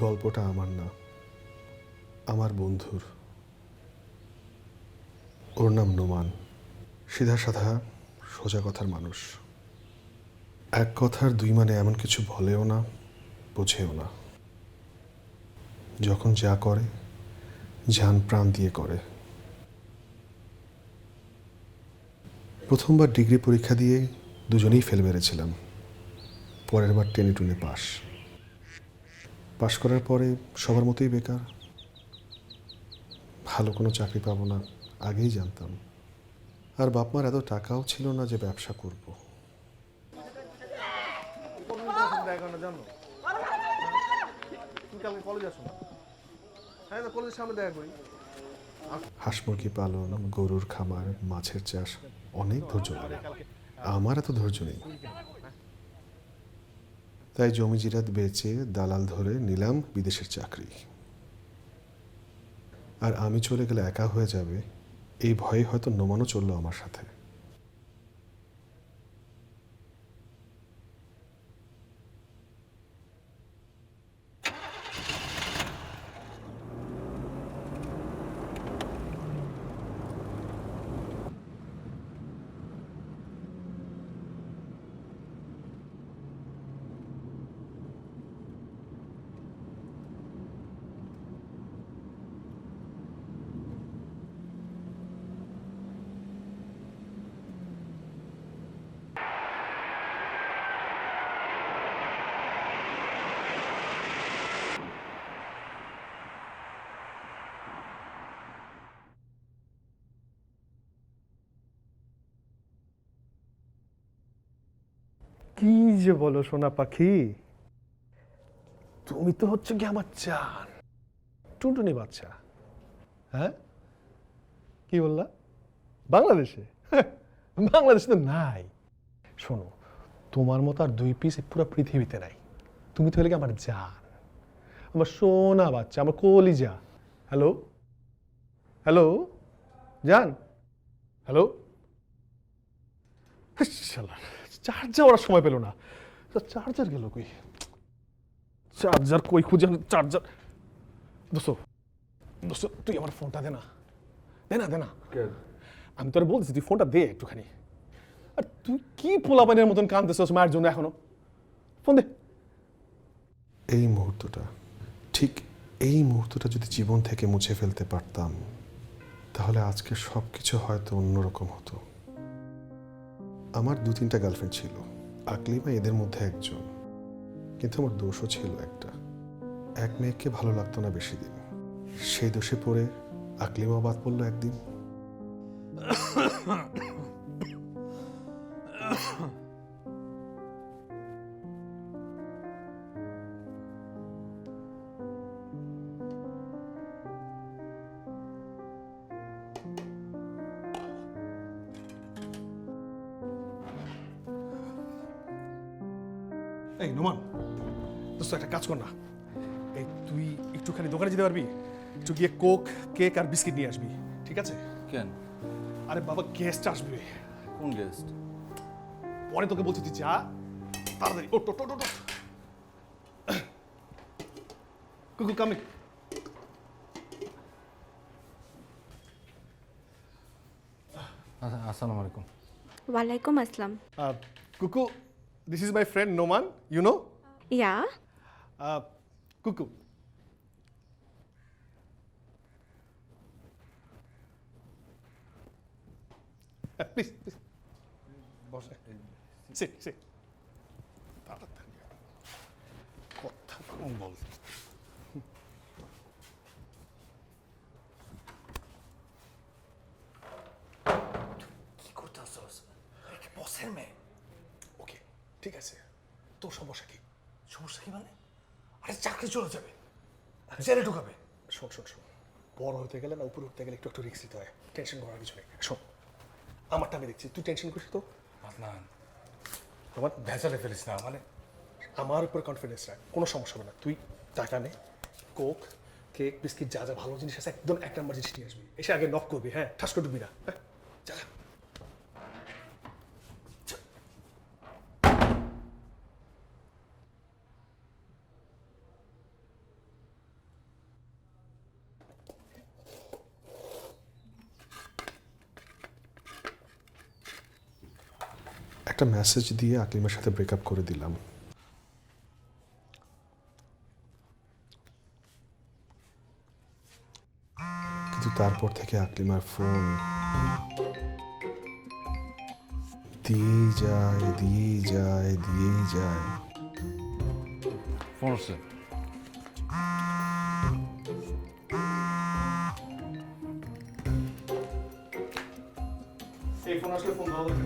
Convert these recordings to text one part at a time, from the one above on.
গল্পটা আমার না, আমার বন্ধুর। ওর নাম নোমান। সিধা সাধা সোজা কথার মানুষ। এক কথার দুই মানে এমন কিছু বলেও না, বোঝেও না। যখন যা করে জান প্রাণ দিয়ে করে। প্রথমবার ডিগ্রি পরীক্ষা দিয়ে দুজনেই ফেল মেরেছিলাম। পরের বার টেনে টুনে পাশ করার পরে সবার মতোই বেকার। ভালো কোনো চাকরি পাবো না আগেই জানতাম। আর বাপ মার এত টাকাও ছিল না যে ব্যবসা করব। হাঁস মুরগি পালন, গরুর খামার, মাছের চাষ অনেক ধৈর্য লাগে। আমার এত ধৈর্য নেই। তাই জমি জিরাত বেচে দালাল ধরে নিলাম বিদেশের চাকরি। আর আমি চলে গেলে একা হয়ে যাবে এই ভয়ে হয়তো নোমানও চললো আমার সাথে। কি যে বলো সোনা পাখি, তুমি তো হচ্ছে কি আমার জান, টুনটুনি বাচ্চা। হ্যাঁ, কি বললা? বাংলাদেশে? বাংলাদেশে তো নাই। শোনো, তোমার মতো আর দুই পিস পুরো পৃথিবীতে নাই। তুমি তো হলে কি আমার জান, আমার সোনা বাচ্চা, আমার কলিজা। হ্যালো হ্যালো, জান, হ্যালো। চার্জার ওরা সময় পেল না। চার্জার গেল কই? চার্জার কই খুঁজে? চার্জার দোস্ত, দোস্ত তুই আমার ফোনটা দে না, দে না, দে না। আমি তোরে বলছি তুই ফোনটা দে একটুখানি। আর তুই কি পোলাপানের মতন কাঁদতেছিস মায়ের জন্য এখনো? ফোন দে। এই মুহূর্তটা, ঠিক এই মুহূর্তটা যদি জীবন থেকে মুছে ফেলতে পারতাম তাহলে আজকে সব কিছু হয়তো অন্যরকম হতো। আমার 2-3টা গার্লফ্রেন্ড ছিল, আকলিমা এদের মধ্যে একজন। কিন্তু আমার দোষও ছিল একটা, এক মেয়েকে ভালো লাগতো না বেশি দিন। সেই দোষে পড়ে আকলিমা বাদ পড়লো একদিন। এই নোমান, দোস্ত একটা কাজ কর না, এই তুই একটুখানি দোকানে যেতে পারবি? একটু গিয়ে কোক, কেক আর বিস্কিট নিয়ে আসবি, ঠিক আছে? কেন? আরে বাবা, গেস্ট আসবে। কোন গেস্ট? পরে তোকে বলছি, তুই যা তাড়াতাড়ি। ওট ওট ওট ওট। কুকু কামিং। আসসালামু আলাইকুম। ওয়ালাইকুম আসসালাম। Kuku, this is my friend Noman, you know? Yeah, Kuku, please please বসে, সিট সিট। তাড়াতাড়ি কথা কম বল। কি করতেছস? বসের মেয়ে। ওকে, ঠিক আছে, তোর সমস্যা কি? সমস্যা কি মানে? আরে চাকরি চলে যাবে, জেলে ঢুকাবে। শোন শোন শোন, বড় হতে গেলে না, উপরে উঠতে গেলে একটু একটু রিস্ক নিতে হয়। টেনশন করার কিছু নেই। শোন, আমারটা আমি দেখছি, তুই টেনশন করিস তো। না, তোমার ভেজালে ফেলিস না, মানে আমার উপর কনফিডেন্স রাখ, কোনো সমস্যা হবে না। তুই টাকা নে, কোক, কেক, বিস্কিট, যা যা ভালো জিনিস আছে একদম 1 নম্বর জিনিস নিয়ে আসবি। এসে আগে নক করবি, হ্যাঁ, ঠাস করে ঢুকবি না। হ্যাঁ, যা। একটা মেসেজ দিয়ে আকলিমার সাথে ব্রেকআপ করে দিলাম। কিন্তু তারপর থেকে আকলিমার ফোন দিয়েই যায় দিয়েই যায় দিয়েই যায়। ফোন হচ্ছে। এই ফোন আসলে ফোন ধরা যাবে।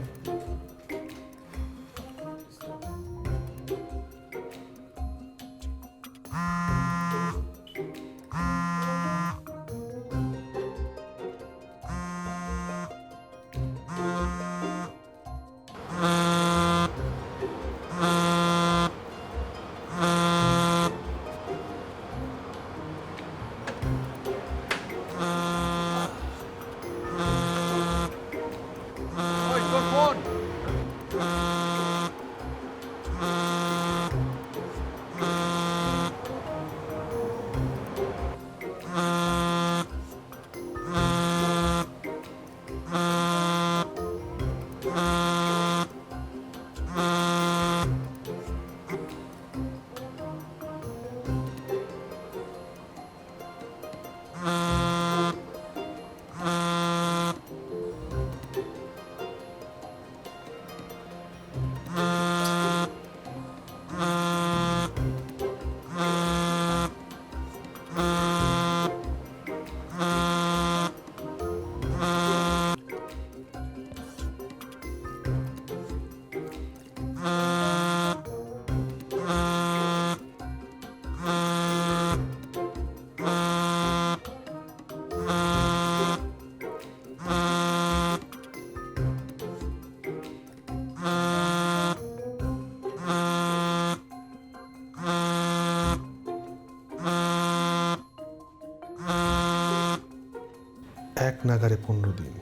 এক নাগারে 15 দিন,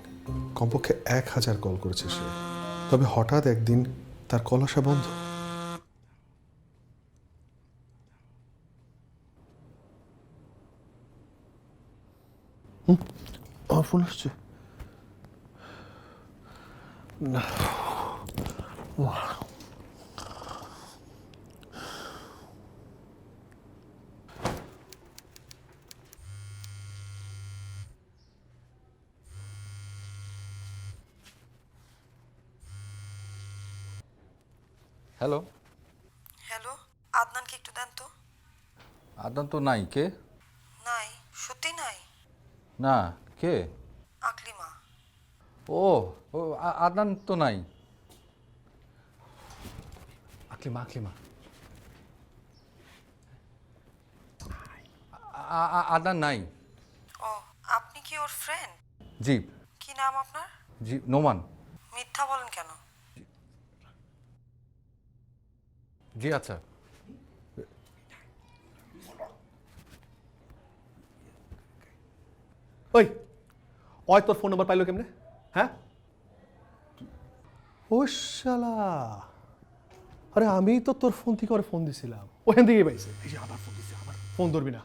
কমপক্ষে 1000 কল করেছে সে। তবে হঠাৎ একদিন তার কল আসা বন্ধ। আমার ফোন আসছে না। হ্যালো, হ্যালো, আদনানকে একটু দেন তো। আদনান তো নাই। কে? নাই, সত্যি নাই। না, কে? আকলিমা। ও ও আদনান তো নাই। আকলিমা আকলিমা আদনান নাই। ও, আপনি কি ওর ফ্রেন্ড? জি কি নাম আপনার? জি, নোমান। মিথ্যা বলেন কেন? জি আচ্ছা। ওই ওই তোর ফোন নাম্বার পাইলো কেমনে? হ্যাঁ, ও শালা, আরে আমি তো তোর ফোন থেকে ওর ফোন দিছিলাম, ওখান থেকেই পাইছে। এই যে আবার ফোন দিছে, আবার ফোন ধরবি না।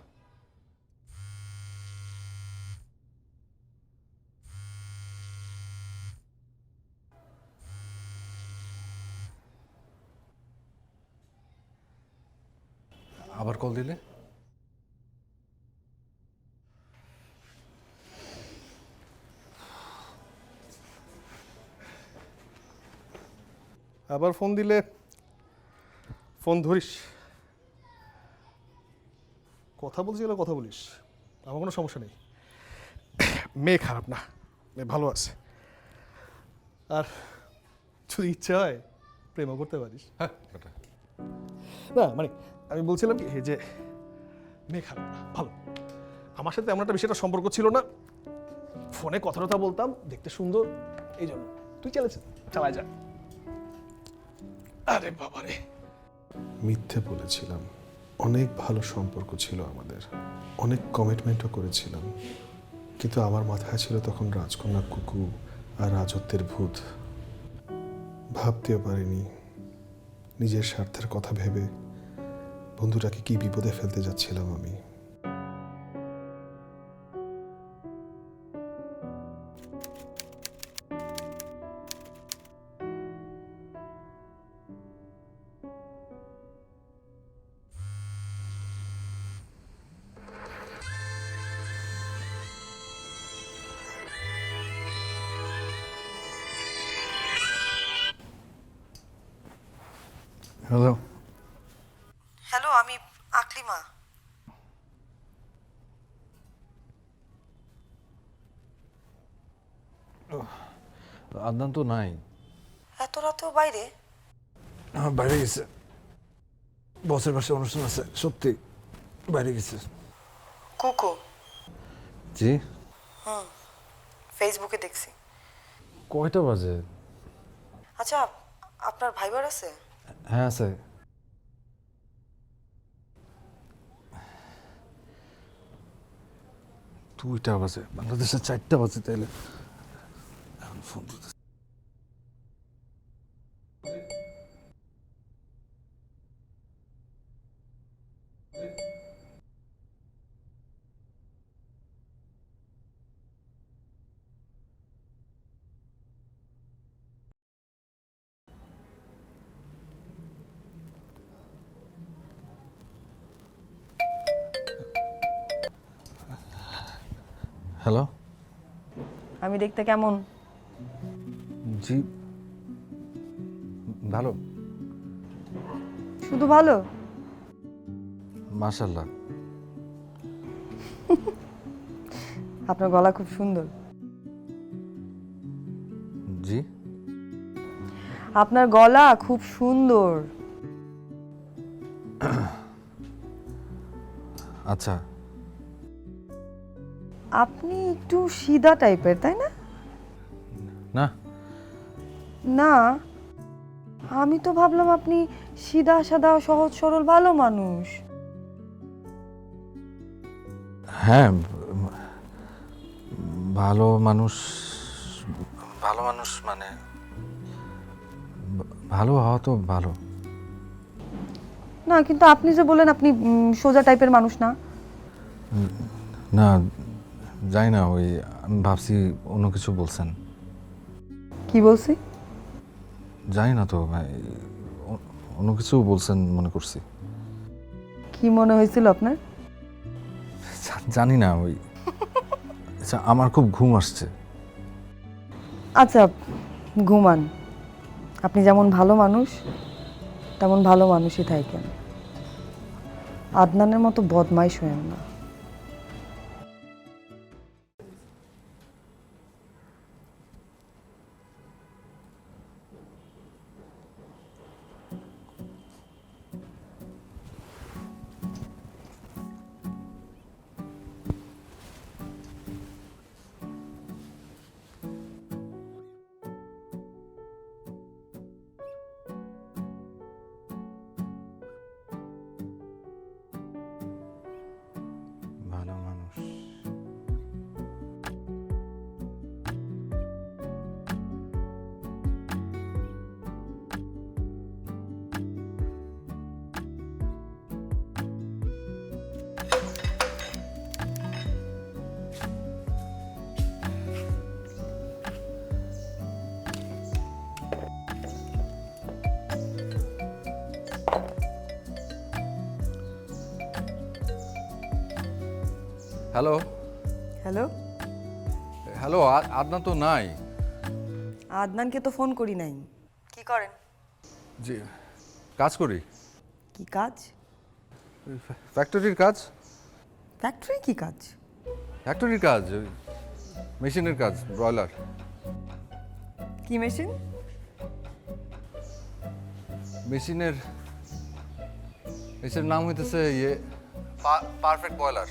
আবার কল দিলে? আবার ফোন দিলে ফোন ধরিস, কথা বলছি গেলে কথা বলিস, আমার কোনো সমস্যা নেই। মেয়ে খারাপ না, মেয়ে ভালো আছে। আর যদি ইচ্ছা হয় প্রেমও করতে পারিস। হ্যাঁ ওটা। না মানে আমি বলছিলাম কি যে মেয়ে খারাপ না, ভালো। আমার সাথে এমন একটা বিষয়টা সম্পর্ক ছিল না, ফোনে কথা টথা বলতাম, দেখতে সুন্দর, এই জন্য তুই চালায় যা। আরে বাবা রে, মিথ্যে বলেছিলাম। অনেক ভালো সম্পর্ক ছিল আমাদের, অনেক কমিটমেন্টও করেছিলাম, কিন্তু আমার মাথায় ছিল তখন রাজকন্যা কুকু আর রাজত্বের ভূত। ভাবতেও পারিনি নিজের স্বার্থের কথা ভেবে বন্ধুটাকে কি বিপদে ফেলতে যাচ্ছিলাম আমি। হ্যালো হ্যালো, আমি আকলিমা। আদনান তো নাই। এত রাতেও বাইরে? বাইরে গেছে, বসের পাশে অনুষ্ঠান আছে, সত্যি বাইরে গেছে। কুকু? জি। ফেসবুকে দেখছি। কয়টা বাজে? আচ্ছা, আপনার ভাইবার আছে? হ্যাঁ আছে। দুইটা বাজে, বাংলাদেশে 4টা বাজে, তাইলে এখন ফোন দিতেছে। হ্যালো। আমি দেখতে কেমন? জি ভালো, শুধু ভালো? মাশাআল্লাহ। আপনার গলা খুব সুন্দর। জি। আপনার গলা খুব সুন্দর। আচ্ছা। আপনি একটু সিধা টাইপের, তাই না? না না, আমি তো ভাবলাম আপনি সিধা সাদা সহজ সরল ভালো মানুষ। হ্যাঁ, ভালো মানুষ, ভালো মানুষ মানে ভালো হওয়া তো ভালো। না, কিন্তু আপনি যে বললেন আপনি সোজা টাইপের মানুষ না। না জানি না, ওই আমি ভাবছি অন্য কিছু বলছেন। কি বলছি? জানি না তো, অন্য কিছু বলছেন মনে করছি। কি মনে হয়েছিল আপনার? জানি না, ওই আচ্ছা, আমার খুব ঘুম আসছে। আচ্ছা, ঘুমান। আপনি যেমন ভালো মানুষ তেমন ভালো মানুষই থাকেন। আদনানের মতো বদমাইশ হয়েন না। ভালো মানুষ। হ্যালো হ্যালো, হ্যালো, আদনান তো নাই। আদনানকে তো ফোন করি নাই। কি করেন? জি, কাজ করি, কি কাজ? ফ্যাক্টরির কাজ। ফ্যাক্টরি কি কাজ? ফ্যাক্টরির কাজ, ওই মেশিনের কাজ, ব্রয়লার। কি মেশিন? মেশিনের নাম হইতেছে ইয়ে পারফেক্ট বয়লার।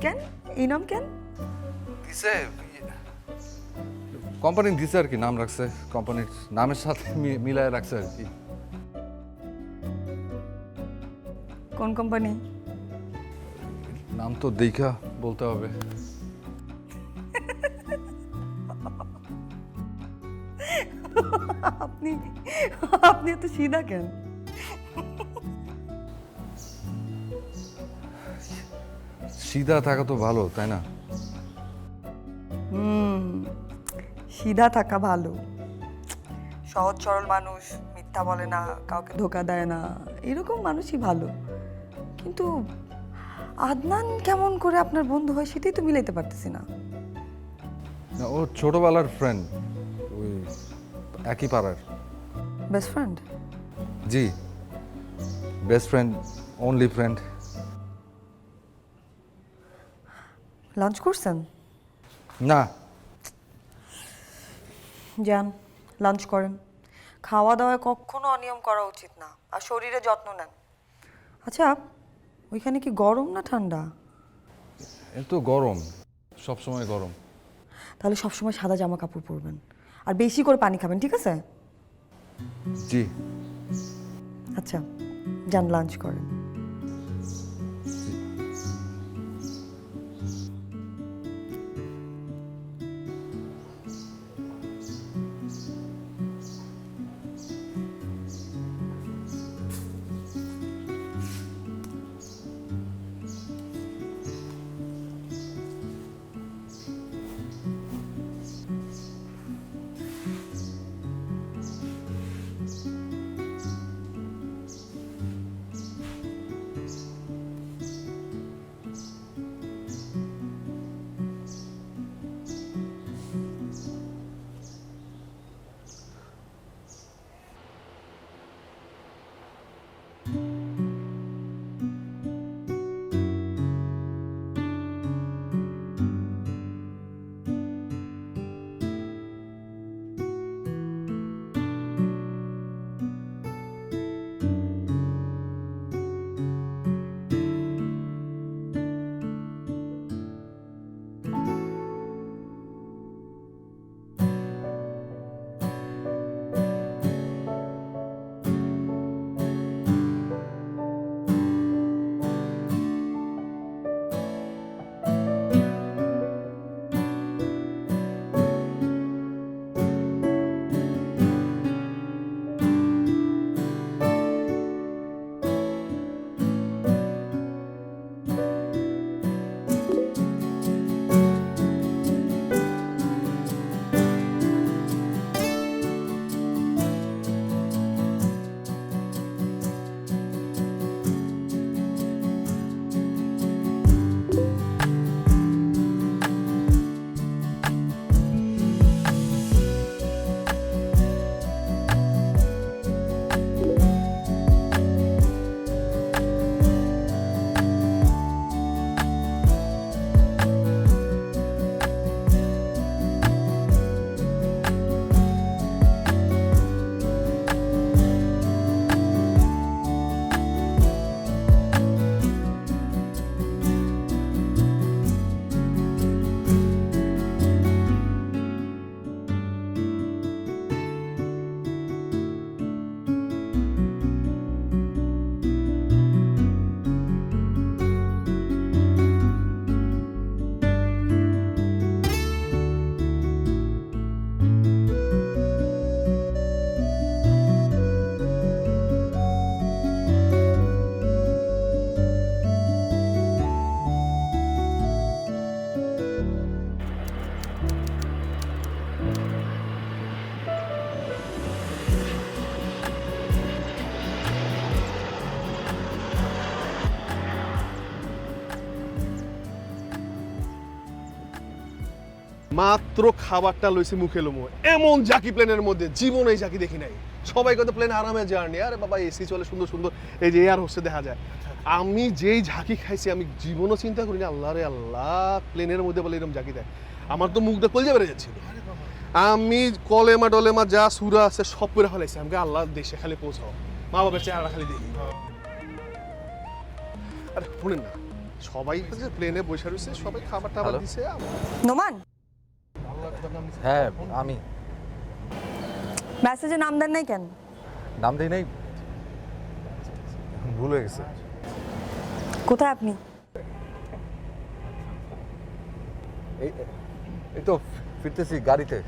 কেন এই নাম কেন? দিছে কোম্পানি দিছে আর কি, নাম রাখছে, কোম্পানির নামের সাথে মিলায় রাখছে আর কি। কোন কোম্পানি? নাম তো দেখা বলতে হবে। আপনি আপনি এত সিধা কেন? সিধা থাকা তো ভালো, তাই না? সিধা থাকা ভালো। সহজ সরল মানুষ, মিথ্যা বলে না, কাউকে ধোকা দেয় না, এরকম মানুষই ভালো। কিন্তু আদনান কেমন করে আপনার বন্ধু হয় সেটাই তো মিলাইতে পারতেছি না। না, ও ছোটবেলার ফ্রেন্ড, ওই একই পাড়ার। Best friend? জি, best friend, only friend. Lunch করছেন? না, যান লাঞ্চ করেন। খাওয়া দাওয়ায় কখনো অনিয়ম করা উচিত না, আর শরীরে যত্ন নেন। আচ্ছা, ওইখানে কি গরম না ঠান্ডা? এ তো গরম, সব সময় গরম। তাহলে সবসময় সাদা জামা কাপড় পরবেন, আর বেশি করে পানি খাবেন, ঠিক আছে? জি। আচ্ছা, যান লাঞ্চ করেন। মাত্র খাবারটা লইছি মুখে লমু, এমন জাকি প্লেনের মধ্যে জীবনে এই জাকি দেখি নাই। সবাই কত প্লেন আরামে জার্নি, আরে বাবা এসি চলে সুন্দর সুন্দর, এই যে এয়ার হোস্টে দেখা যায়। আমি যেই ঝাঁকি খাইছি আমি জীবনও চিন্তা করিনি, আল্লাহ রে আল্লাহ, প্লেনের মধ্যে বলে এরকম ঝাঁকি দেয়। আমার তো মুখটা কলজা বেড়ে যাচ্ছিল। আমি কলেমা ডলেমা যা সুরা আছে সব করে ফেলাইছি। আমাকে আল্লাহ দেশে খালি পৌঁছাও, মা বাবার চেহারা খালি দেখি। আরে শুনেন না, সবাই যে প্লেনে বসে রয়েছে, সবাই খাবার টাবার হ্যালো? দিছে। নোমান, হ্যাঁ আমি। মেসেজে নাম দেন নাই কেন? নাম দিই নাই, ভুল হয়ে গেছে। কোথায় আপনি? এই তো ফিরতেছি গাড়িতে।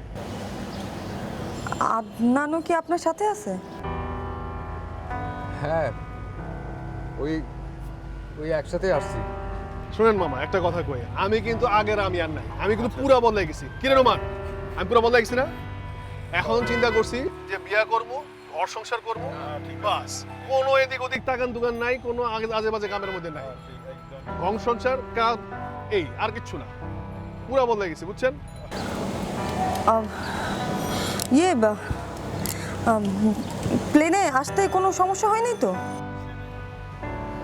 আদনানও কি আপনার সাথে আছে? হ্যাঁ, ওই ওই একসাথে আসছি। শুনেন মামা, একটা কথা কই, আমি কিন্তু আগের আমি আর নাই, আমি কিন্তু পুরা বদলাই গেছি। কিরে রোমান, আমি পুরা বদলাই গেছি না? এখন চিন্তা করছি যে বিয়া করবো, ঘর সংসার করবো, বাস। কোনো এদিক ওদিক তাকান দুকান নাই, কোনো আজে বাজে কামের মধ্যে নাই। ঘর সংসার কাজ, এই আর কিচ্ছু না। পুরা বদলাই গেছি, বুঝছেন? ইয়ে প্লেনে আসতে কোনো সমস্যা হয়নি তো?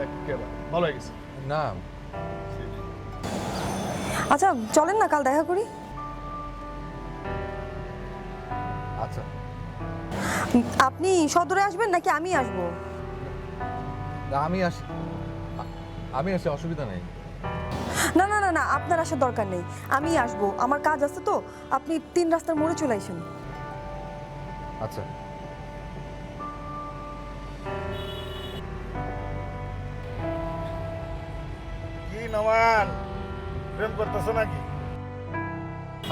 একেবারে ভালো হয়ে গেছে। না, আচ্ছা চলেন না কাল দেখা করি। আচ্ছা, আপনি সদরে আসবেন নাকি আমি আসবো? না, আমি আসি, অসুবিধা নেই। না না না না, আপনার আসার দরকার নেই, আমি আসবো, আমার কাজ আছে তো। আপনি 3 রাস্তার মোড়ে চলে আসেন। আচ্ছা, কি নমান প্রেম করতেছো নাকি?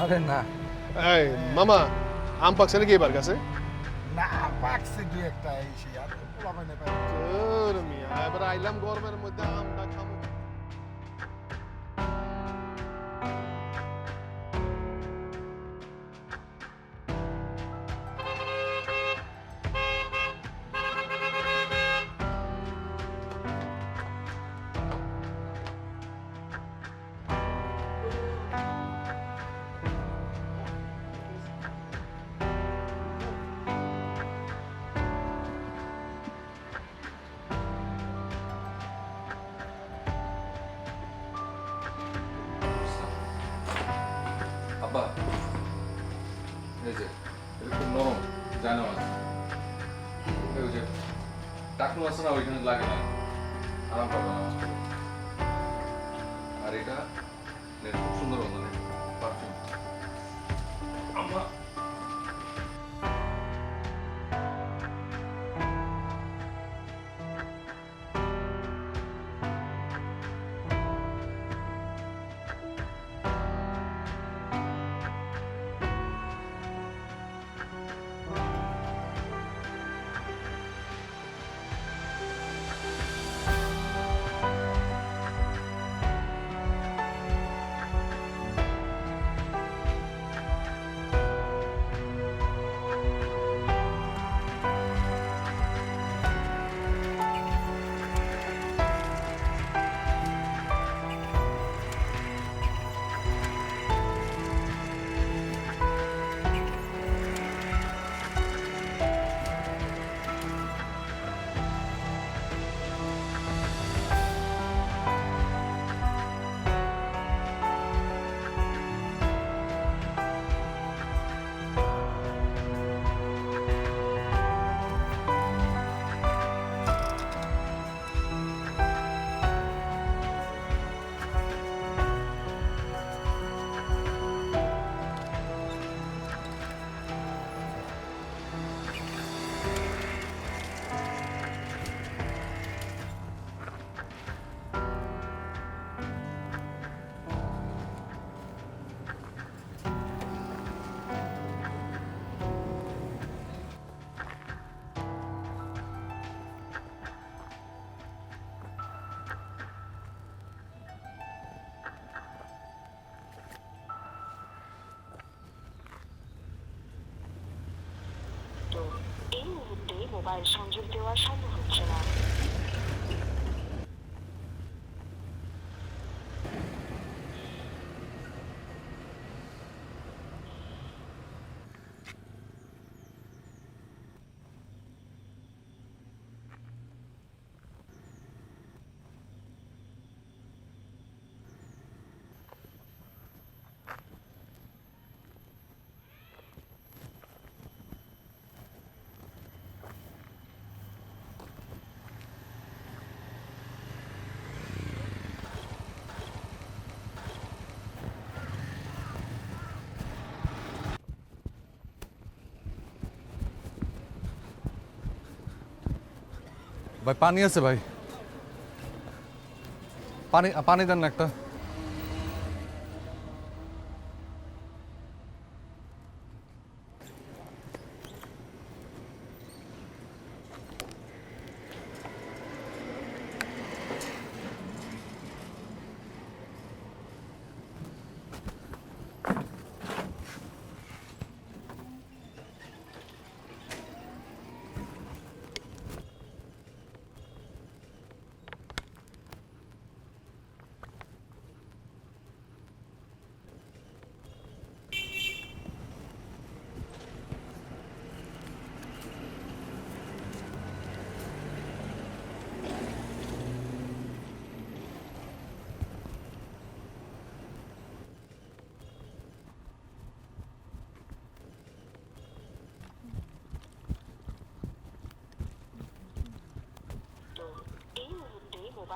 আরে না, এই মামা, আম পাকছে নাকি এবার কাছে? না, পাকছে দুই একটা এই সেই আর পোলা পাইনে পাই। তোর মিয়া, এবার আইলাম গরমের মধ্যে আমটা খাবো। আব্বা, এই যে এটা খুব নরম, জানো না, ওই যে টাকনু আছে না, ওইখানে লাগে না, আরাম পাবে না। আর এটা খুব সুন্দর গন্ধ, পারফিউম। আম্মা, এই মুহূর্তে মোবাইল সংযোগ দেওয়া সম্ভব হচ্ছে না। ভাই পানি আছে ভাই, পানি পানি দেন না একটা।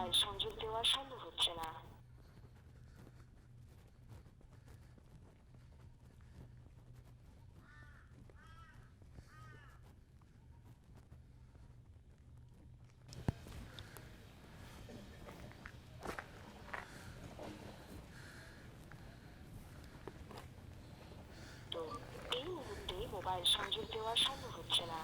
মোবাইল সংযোগ দেওয়া সম্ভব হচ্ছে না। তো এই মুহূর্তে মোবাইল সংযোগ দেওয়া সম্ভব হচ্ছে না।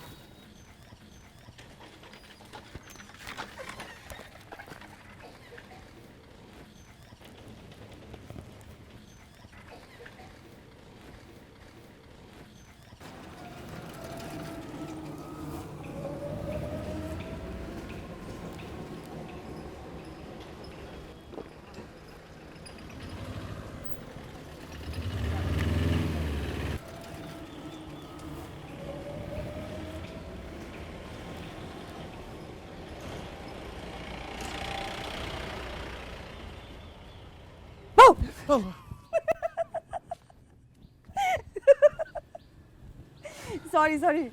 সরি সরি,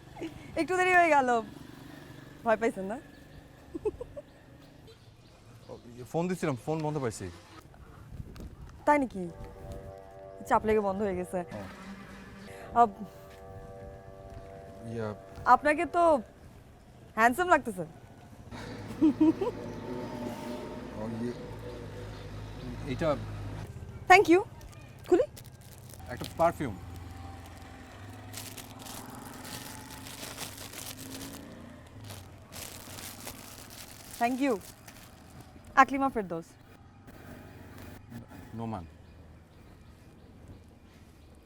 একটু দেরি হয়ে গেল। ভয় পাইছেন না? ফোন দিছিলাম, ফোন বন্ধ পাইছি। তাই নাকি? চাপ লেগে বন্ধ হয়ে গেছে। ইয়া আপনাকে তো হ্যান্ডসাম লাগতেছে। এটা থ্যাংক ইউ। খুলি। একটা perfume. Thank you. Aklima Ferdous. Noman.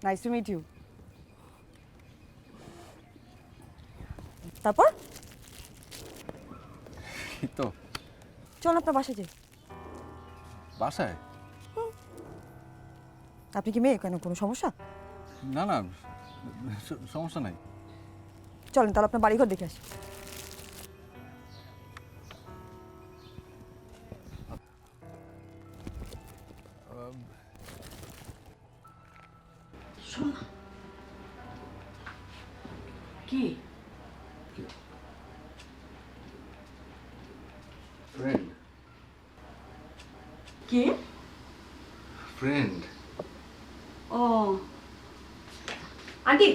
Nice to meet you. তারপর এই তো চল আপনার বাসায় যাই। বাসায়? আপনি কি মেয়ে? কেন, কোনো সমস্যা? না না, সমস্যা নাই। চলেন তাহলে আপনার বাড়িঘর দেখে আসি। কি ফ্রেন্ড। কি? ফ্রেন্ড। ও আন্টি,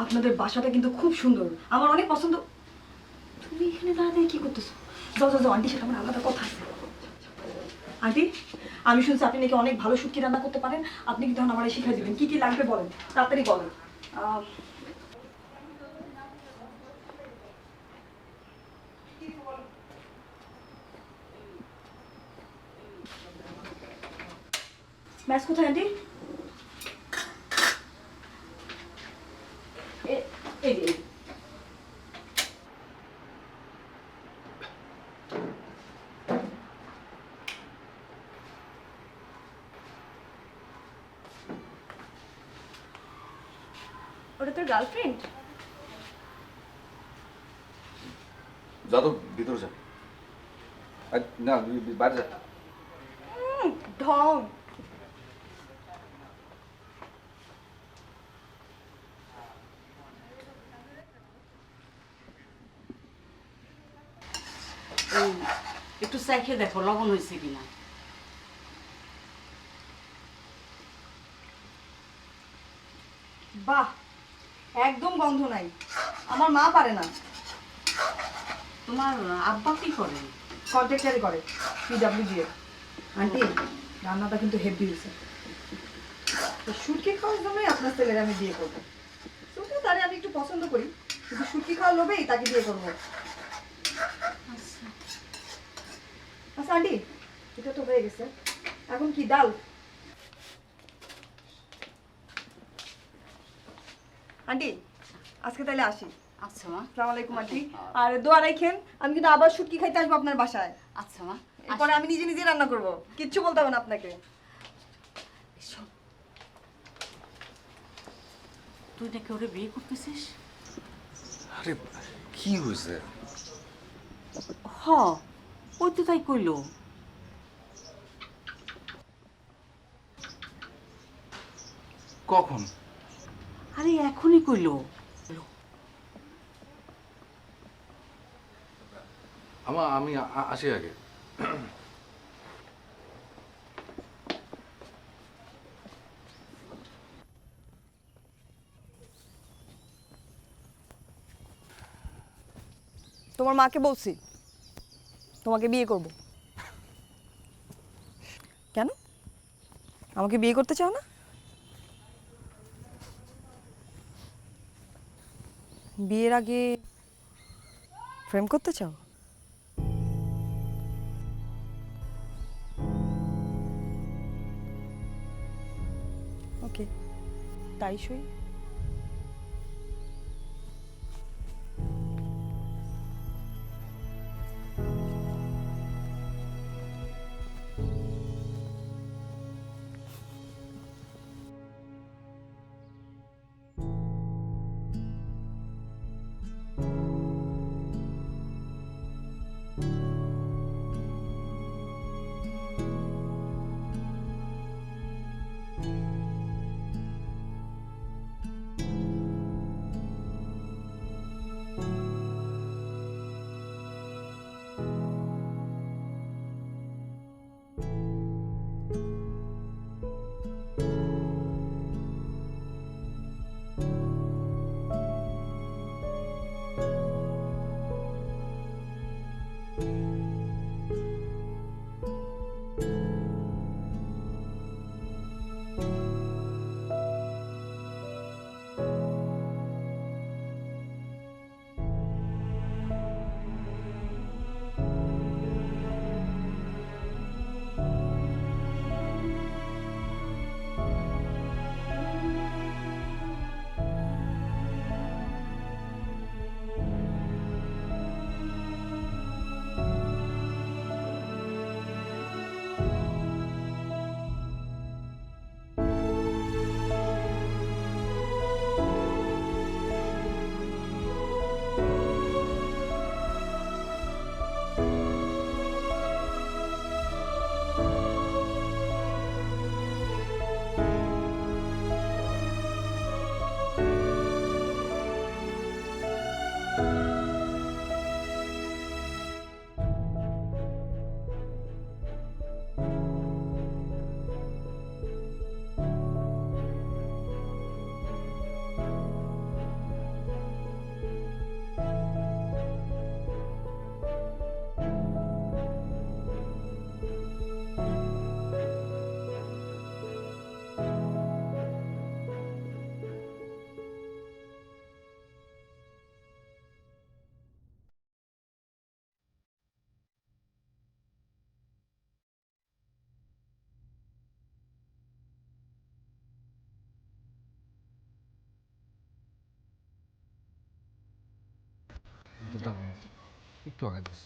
আপনাদের বাসাটা কিন্তু খুব সুন্দর, আমার অনেক পছন্দ। তুমি এখানে দাঁড়িয়ে কি করতেছো? যাও যাও যাও, আন্টি সাথে আমার আলাদা কথা আছে। আন্টি, আমি শুনছি আপনি নাকি অনেক ভালো শুটকি রান্না করতে পারেন। আপনি কিন্তু এখন আমার শিখাই দিবেন, কি কি লাগবে বলেন, তাড়াতাড়ি বলেন। ম্যাচ কোথায় আন্টি? এই যে, ওটা তোর গার্লফ্রেন্ড? যা তো ভিতরে যা। না, বাইরে যা। ঢং। একটু চাইখে দেখো লবণ হয়েছে কিনা। বাহ, একদম গন্ধ নাই। আমার মা পারে না। তোমার আব্বা কি করে? কন্ট্রাক্টারি করে, PWD এর। আন্টি, রান্নাটা কিন্তু হেভি হয়েছে। তো শুটকি খাওয়ার জন্যই আপনার ছেলের আমি বিয়ে করবো। শুটকি তারে আমি একটু পছন্দ করি, কিন্তু শুটকি খাওয়ার লোভেই তাকে বিয়ে করবো। আচ্ছা আন্টি, এটা তো হয়ে গেছে, এখন কি ডাল? আন্টি, আজকে তাহলে আসি। আচ্ছা মা। আসসালামু আলাইকুম আন্টি। আর দোয়া রাখেন, আমি কিন্তু আবার শুটকি খাইতে আসবো আপনার বাসায়। আচ্ছা মা। এরপরে আমি নিজে নিজে রান্না করব, কিচ্ছু বলতে হবে না আপনাকে। এসো। তুই নাকি ওরে বিয়ে করতেছিস? আরে কি হয়েছে? হ, ওই তো তাই কইলো। কখন? আরে এখনই কইলো। আমি আসি আগে। তোমার মাকে বলছি তোমাকে বিয়ে করব। কেন আমাকে বিয়ে করতে চাও না? বিয়ের আগে প্রেম করতে চাও? ওকে, তাই সই। একটু আগে দিস।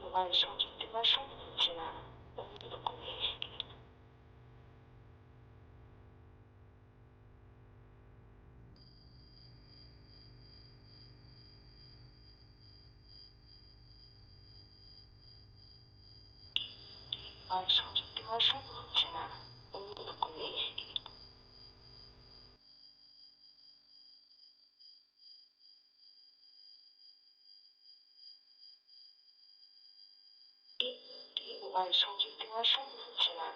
মোবাইল সংযোগ দেওয়া সম্ভব হচ্ছে না। অনুগ্রহ করে মোবাইল সংযোগ দেওয়া সম্ভব হচ্ছে না। অনুগ্রহ করে মোবাইল সংযোগ দেওয়া সম্ভব হচ্ছে না।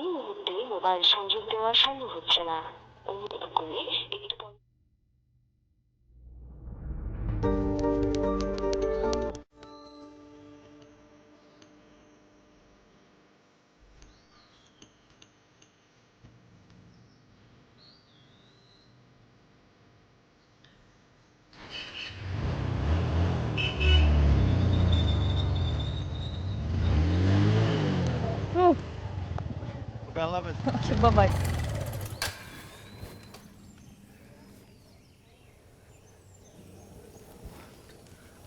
এই মুহূর্তে মোবাইল সংযোগ দেওয়া সম্ভব হচ্ছে না। অনুগ্রহ করে একটু পর বাবাই।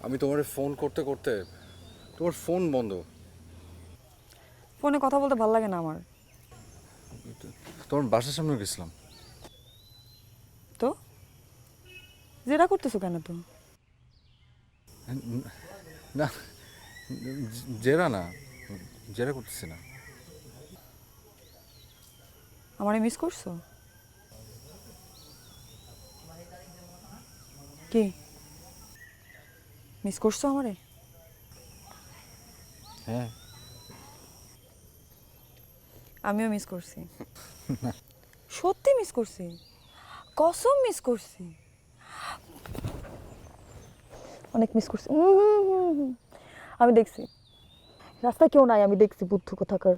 আমি তোমার ফোন করতে করতে তোমার ফোন বন্ধ। ফোনে কথা বলতে ভালো লাগে না আমার। তোমার বাসার সামনে গেছিলাম। তো জেরা করতেছো কেন তো? না, জেরা না, জেরা করতেছি না। আমারে মিস করছো? কি মিস করছো আমারে? হ্যাঁ, আমিও মিস করছি। সত্যি মিস করছি, কসম মিস করছি, অনেক মিস করছি। আমি দেখছি রাস্তা কেউ নাই, আমি দেখছি বুদ্ধ কোথাকার।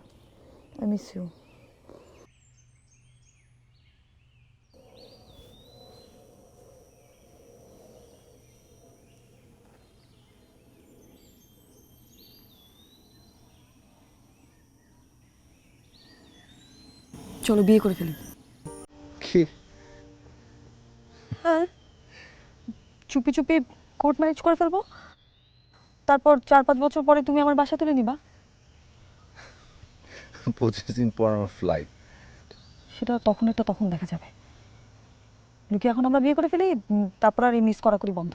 I miss you. চলো বিয়ে করে ফেলি। কি? হ্যাঁ, চুপি চুপি কোর্ট ম্যারেজ করে ফেলবো, তারপর 4-5 বছর পরে তুমি আমার বাসা তুলে নিবা। 25 দিন পর আমার ফ্লাইট। সেটা তখন দেখা যাবে। লুকি এখন আমরা বিয়ে করে ফেলি, তারপর আর এই মিস করাকরি বন্ধ।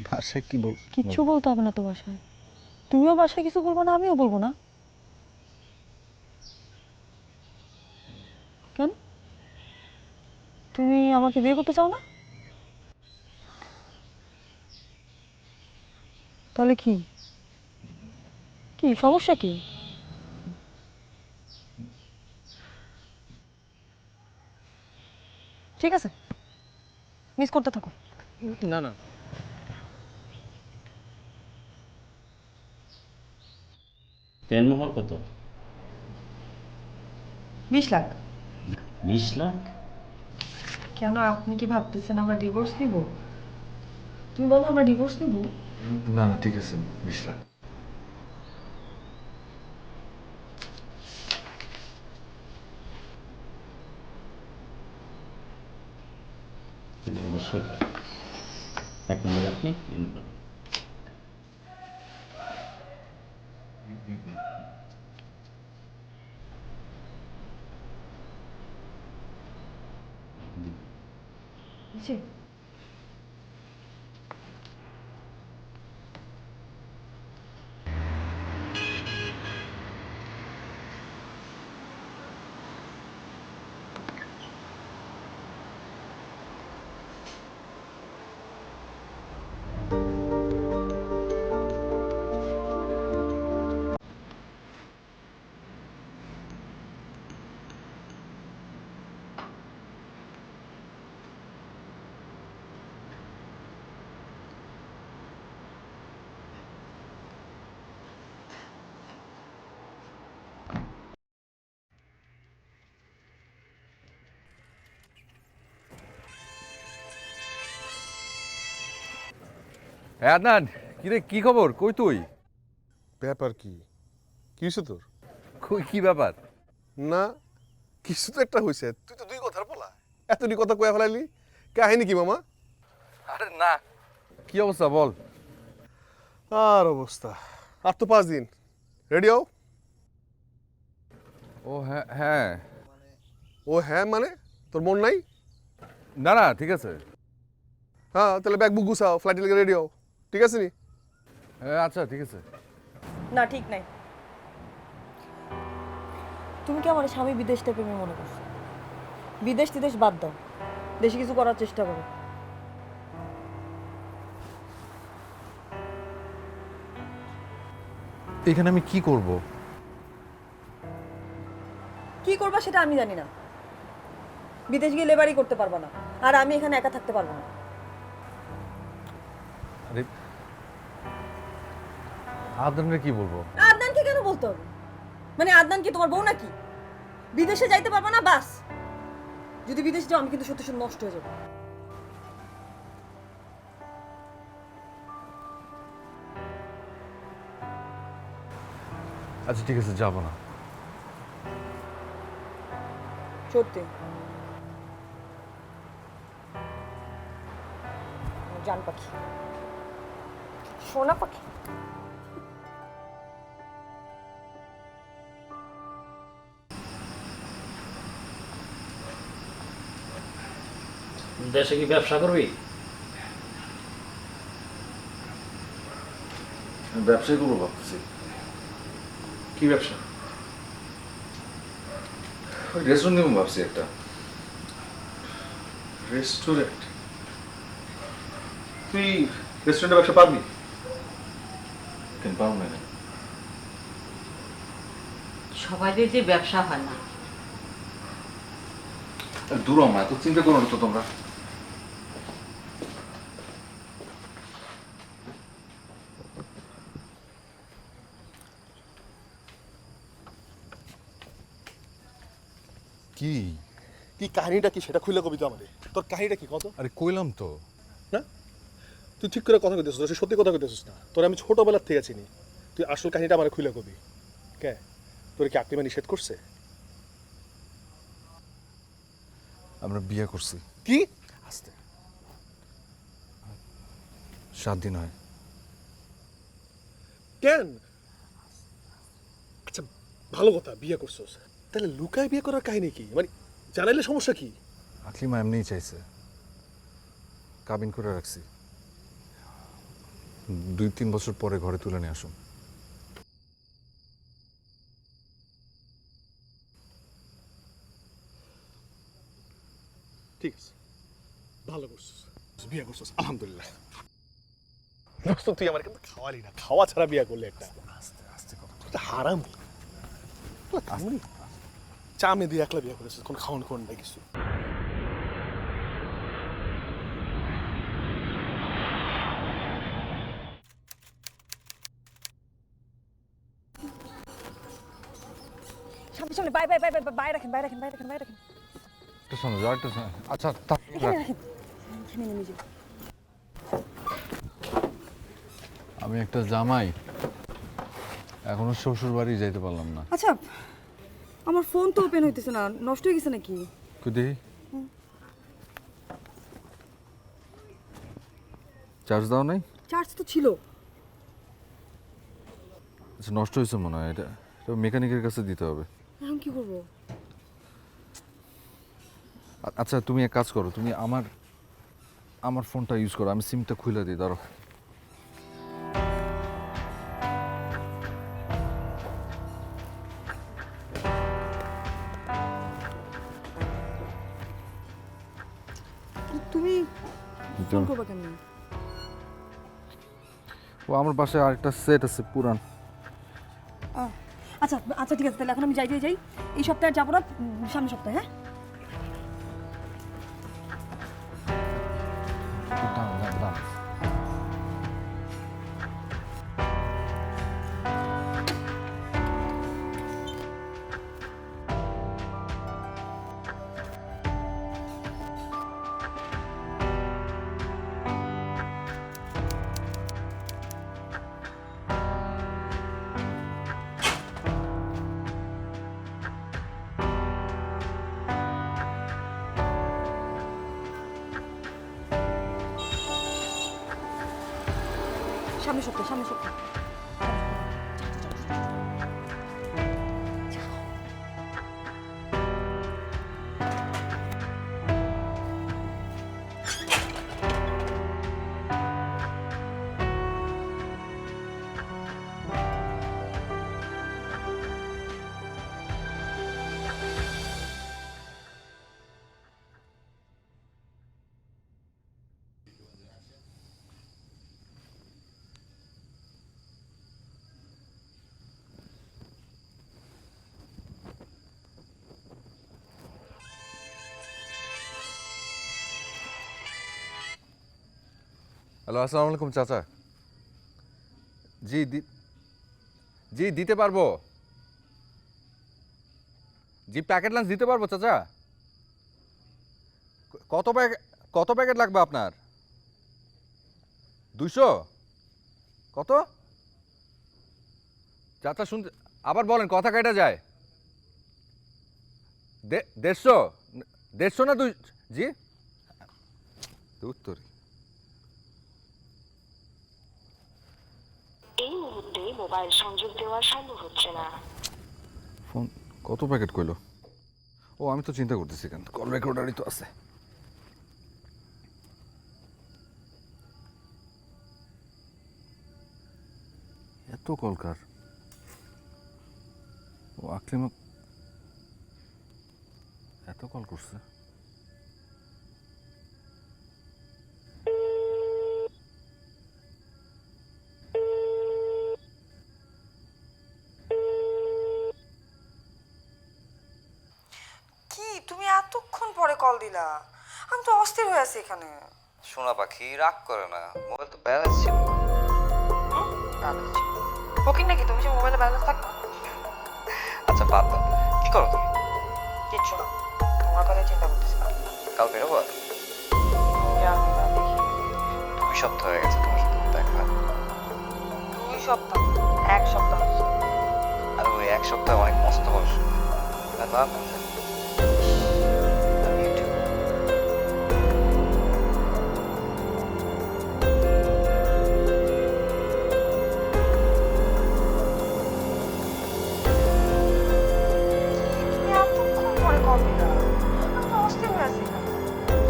বাসায় কি বল? কিচ্ছু বলতে হবে না তো বাসায়। তুমিও বাসায় কিছু বলবো না, আমিও বলবো না। কেন? তুমি আমাকে বিয়ে করতে চাও না? তাহলে কি কি সমস্যা কি? ঠিক আছে, মিস করতে থাকো। না না, দেনমোহর কত? 20 লাখ। 20 লাখ? কেন, আপনি কি ভাবতেছেন আমরা ডিভোর্স নিব? তুমি বলো আমরা ডিভোর্স নিব? না না, ঠিক আছে, 20 লাখ। অবশ্যই। 1 নম্বর আপনি, 2 নম্বর। জি। হ্যাঁ আদনান, কিরে কি খবর? কই তুই? ব্যাপার কি? কি হয়েছে তোর? কই কি ব্যাপার? না, কিছু তো একটা হয়েছে। তুই তো 2 কথার বলা, এতটি কথা কয়ে ফেলাইলি। কাহিনী কি মামা? আরে না, কি অবস্থা বল। আর অবস্থা, আর তো 5 দিন। রেডি হও। ও হ্যাঁ হ্যাঁ। ও হ্যাঁ মানে তোর মন নাই? না না, ঠিক আছে। হ্যাঁ, তাহলে ব্যাগ বুক গুছাও, ফ্লাইটে লেগে রেডি হও। ঠিক আছে নি? হ্যাঁ আচ্ছা, ঠিক আছে। না ঠিক নাই। তুমি কি আমার স্বামী বিদেশ টাইপের মেয়ে মনে করছো? বিদেশ টিদেশ বাদ দাও, দেশে কিছু করার চেষ্টা করো। এখানে আমি কি করব? কি করবা সেটা আমি জানি না। বিদেশ গিয়ে লেবারই করতে পারবা না, আর আমি এখানে একা থাকতে পারবো না। আরে আদনারে কি বলবো? আদনানকে কেন বলতে হবে? মানে আদনান কি তোমার বউ নাকি? বিদেশে যাইতে পারবা না বাস। যদি বিদেশে যাও আমি কিন্তু সত্যি সত্যি নষ্ট হয়ে যাবো। আচ্ছা ঠিক আছে, যাবো না। সত্যি জান পাখি, সোনা পাখি। দেশে কি ব্যবসা করবি? ব্যবসায় করবো ভাবতেছি। কি ব্যবসা? ওই রেস্টুরেন্ট দিব ভাবছি একটা। রেস্টুরেন্ট? তুই রেস্টুরেন্টের ব্যবসা পাবি? কেন পাবো না? সবাইদের যে ব্যবসা হয় না। দূর আমার এত চিন্তা করো না তো তোমরা। কি কি কাহিনীটা কি সেটা খুলে কবি তো আমাদের। তোর কাহিনীটা কি কত? আরে কইলাম তো। না তুই ঠিক করে কথা কইতেছিস, তুই সত্যি কথা কইতেছিস না। তোর আমি ছোটবেলার থেকে চিনি, তুই আসল কাহিনীটা আমার খুলে কবি। কে তোর কি আকলিমা নিষেধ করছে? আমরা বিয়ে করছি। কি? আস্তে 7 দিন হয়। কেন? আচ্ছা ভালো কথা, বিয়ে করছোস, তাহলে লুকায় বিয়ে করার কাহিনী কি? মানে জানাইলে সমস্যা কি? আকলিমা এমনিই চাইছে, কাবিন করে রাখছি। 2-3 বছর পরে ঘরে তুলে নিয়ে আসুন। ঠিক আছে, ভালো করছিস, বিয়ে করছিস, আলহামদুলিল্লাহ। তুই আমার কিন্তু খাওয়ালি না, খাওয়া ছাড়া বিয়ে করলে একটা হারাম। চা মে দিয়ে একলা বিয়ে করেছিস, কোন খাওয়ান কোন নাই কিছু। সামনে সামনে, bye bye bye bye bye রাখেন, বাই রাখেন, বাই রাখেন, বাই রাখেন। একটা শোনো, যাও একটা শোনো। আচ্ছা এখানে রাখেন, এখানে নেমে যাও। আমি একটা জামাই, এখনো শ্বশুর বাড়ি যাইতে পারলাম না। আচ্ছা আমার ফোন তো ওপেন হইতেছে না, নষ্ট হয়ে গেছে নাকি? দেখি চার্জ দাও নাই? চার্জ তো ছিল। আচ্ছা নষ্ট হয়েছে মনে হয়, এটা মেকানিকের কাছে দিতে হবে। এখন কি করবো? আচ্ছা তুমি এক কাজ করো, তুমি আমার ফোনটা ইউজ করো, আমি সিমটা খুলে দিই, ধরো। তুমি ফোন করবা কেন? ও আমার বাসায় আরেকটা সেট আছে পুরান। আচ্ছা আচ্ছা ঠিক আছে, তাহলে এখন আমি যাই যাই যাই, এই সপ্তাহে যাবো না, সামনের সপ্তাহে। হ্যাঁ দাম দাম দাম সামনের সপ্তাহে, সামনের সপ্তাহে। হ্যালো, আসসালামু আলাইকুম চাচা। জি জি দিতে পারবো। জি প্যাকেট লাঞ্চ দিতে পারবো চাচা। কত প্যাকেট লাগবে আপনার? 200? কত চাচা? শুনতে আবার বলেন, কথা কেটে যায়। 150? না 2? জি উত্তর। এই মুহূর্তে মোবাইল সংযোগ দেওয়া সম্ভব হচ্ছে না। ফোন কত প্যাকেট কইলো? ও আমি তো চিন্তা করতেছি কেন, কল রেকর্ডারই তো আছে। এত কলকার? ও আকলিমা এত কল করছে? কি তুমি এতক্ষণ পরে কল দিলা? আমি তো অস্থির হয়ে আছি এখানে। সোনা পাখি রাগ করে না, মোবাইল তো ব্যালেন্স ছিল। ফকির নাকি তুমি, যে মোবাইলে ব্যালেন্স থাকতো? আচ্ছা বাদ দাও, কি করো তুমি? কিচ্ছু না, তোমার কথা চিন্তা করতেছিলাম। কাল বেরোবো? জানি না, দেখি। 2 সপ্তাহ হয়ে গেছে তোমার সাথে দেখা। 2 সপ্তাহ? 1 সপ্তাহ। আর ওই 1 সপ্তাহ অনেক মস্ত বয়স।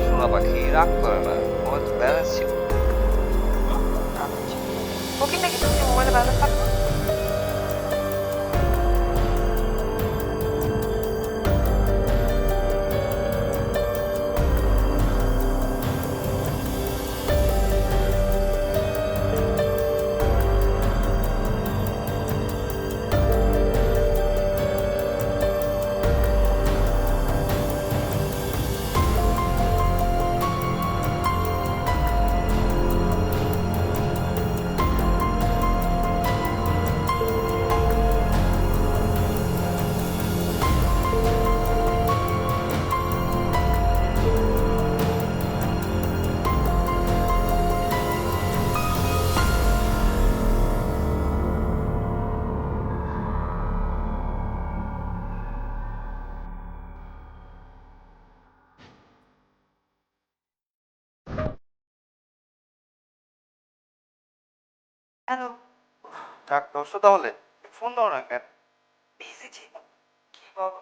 সোনা পাখি রাগ করে না, মোবাইল তো ব্যালেন্স ছিল। ফকির নাকি তুমি, যে মোবাইলে ব্যালেন্স থাকতো? হ্যালো। থাক দোস্ত, তাহলে ফোন দাও না কেন? বিজি ছিল। কি বলো?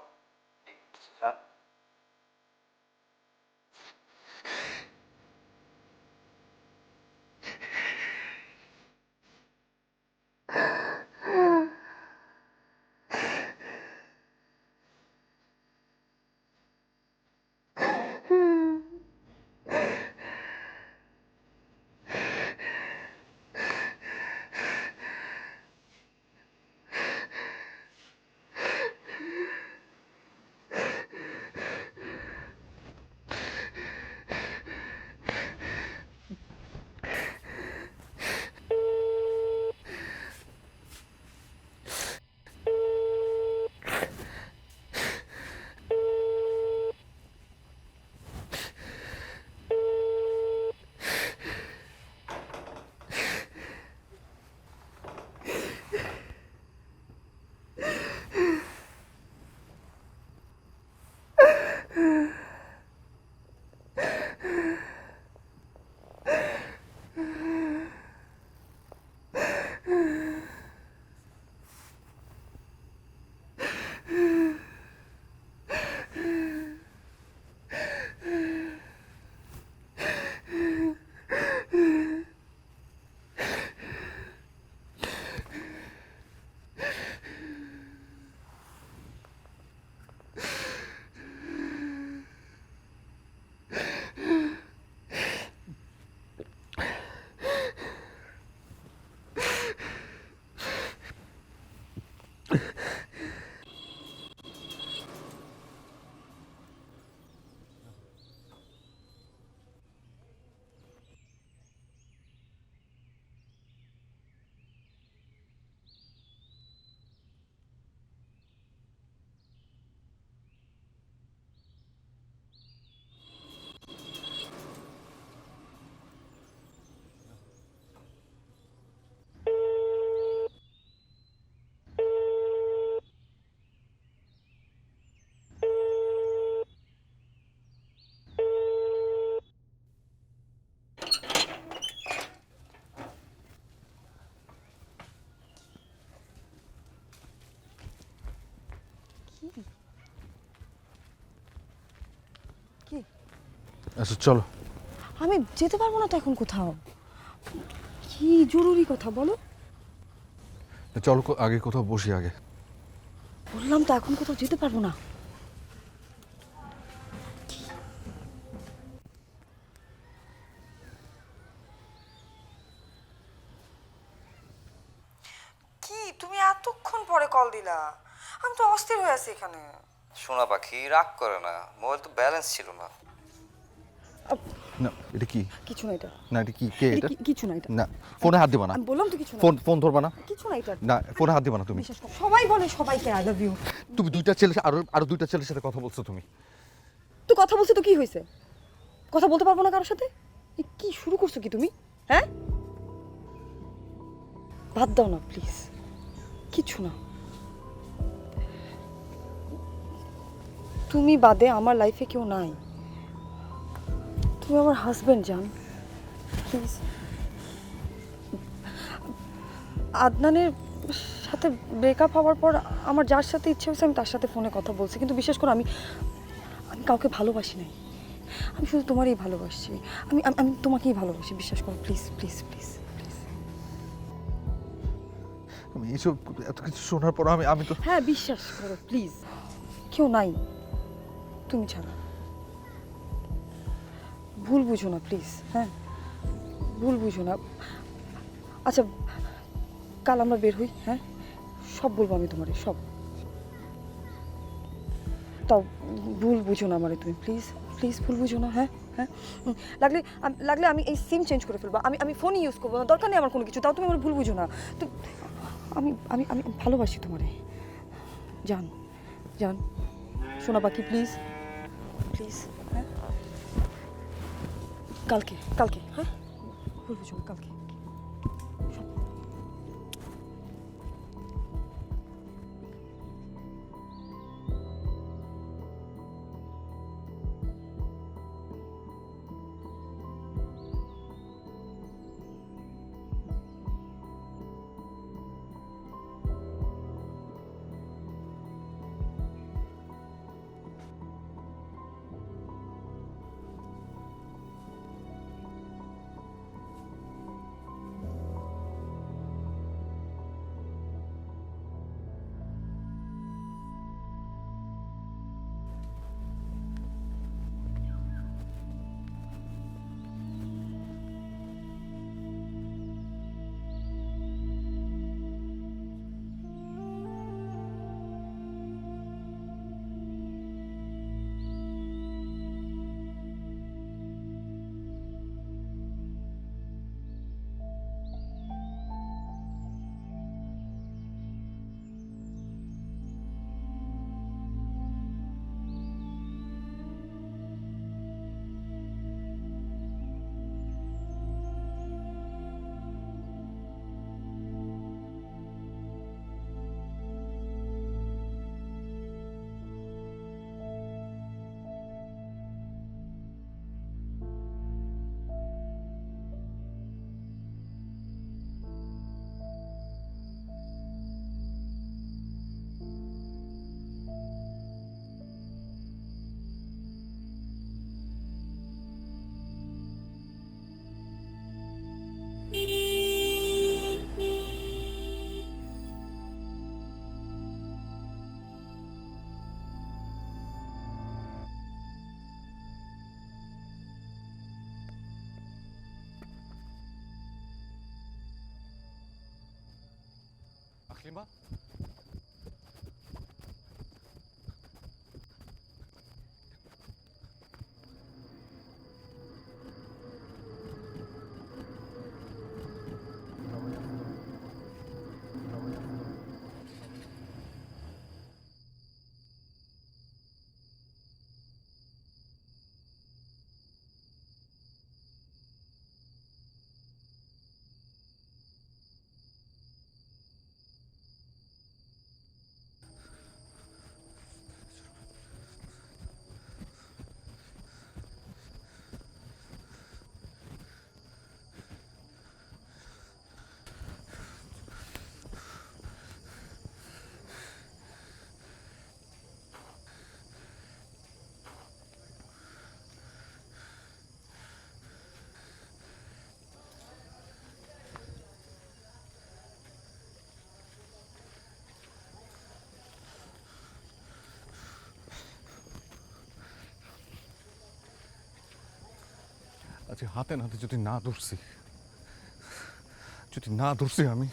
আচ্ছা চলো। আমি যেতে পারবো না তো এখন কোথাও। কি জরুরি কথা বলো। চলো আগে কোথাও বসি আগে। বললাম তো এখন কোথাও যেতে পারবো না। কি তুমি এতক্ষণ পরে কল দিলা? আমি তো অস্থির হয়ে আছি এখানে। সোনা পাখি রাগ করে না, মোবাইল তো ব্যালেন্স ছিল না। না এটা কি? কিছু না এটা। না এটা কি? কে এটা? কিছু না এটা। না ফোনে হাত দিবা না। আমি বললাম তো কিছু না। ফোন ধরবা না। কিছু না এটা। না ফোনে হাত দিবা না তুমি। বিশেষ করে সবাই বলে সবাইকে আই লাভ ইউ। তুমি দুইটা ছেলে আরো দুইটা ছেলের সাথে কথা বলছো তুমি। তো কথা বলছি তো কি হয়েছে? কথা বলতে পারবো না কারোর সাথে? কি শুরু করছো কি তুমি? হ্যাঁ বাদ দাও না প্লিজ। কিছু না। তুমি বাদে আমার লাইফে কেউ নাই। তুমি আমার হাজবেন্ড জান, প্লিজ। আদনানের সাথে ব্রেকআপ হওয়ার পর আমার যার সাথে ইচ্ছে হয়েছে আমি তার সাথে ফোনে কথা বলছি, কিন্তু বিশ্বাস করো আমি কাউকে ভালোবাসি নাই। আমি শুধু তোমারই ভালোবাসি। আমি আমি তোমাকেই ভালোবাসি, বিশ্বাস করো প্লিজ প্লিজ প্লিজ প্লিজ। আমি এইসব এত কিছু শোনার পর আমি তো হ্যাঁ বিশ্বাস করো প্লিজ, কেউ নাই তুমি ছাড়া। ভুল বুঝো না প্লিজ। হ্যাঁ ভুল বুঝো না। আচ্ছা কাল আমরা বের হই, হ্যাঁ সব বলবো আমি তোমারে, সব। তাও ভুল বুঝো না আমারে তুমি, প্লিজ প্লিজ ভুল বুঝো না। হ্যাঁ হ্যাঁ লাগলে আমি এই সিম চেঞ্জ করে ফেলবো। আমি ফোনই ইউজ করবো না, দরকার নেই আমার কোনো কিছু। তাও তুমি আমার ভুল বুঝো না তো। আমি আমি আমি ভালোবাসি তোমারে জান জান। শোনা বাকি প্লিজ প্লিজ। হ্যাঁ কালকে হ্যাঁ ভুল বুঝো না, কালকে। আকলিমা আজকে হাতে নাতে যদি না ধরছি আমি,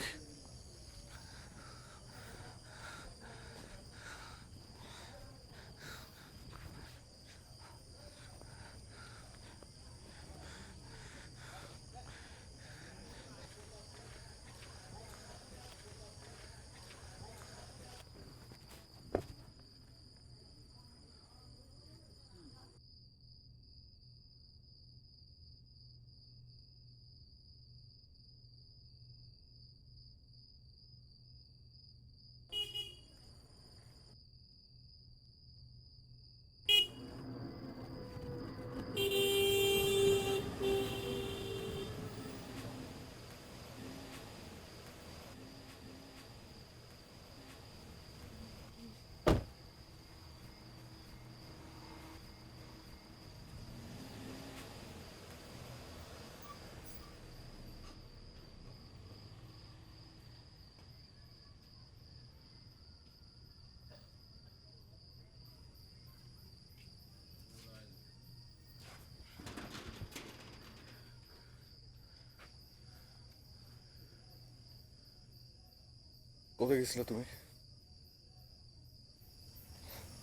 কোথায় গেছিলে তুমি?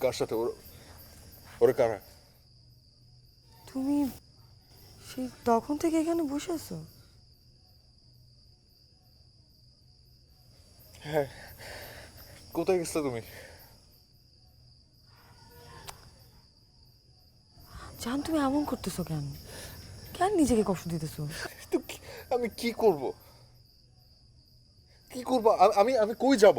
কার সাথে? ওরা কারা? তুমি সেই তখন থেকে এখানে বসে আছো? হ্যাঁ, কোথায় গেছিলে তুমি? জান, তুমি এমন করতেছো কেন? কেন নিজেকে কষ্ট দিতেছো? আমি কি করব? আমি আমি কই যাব?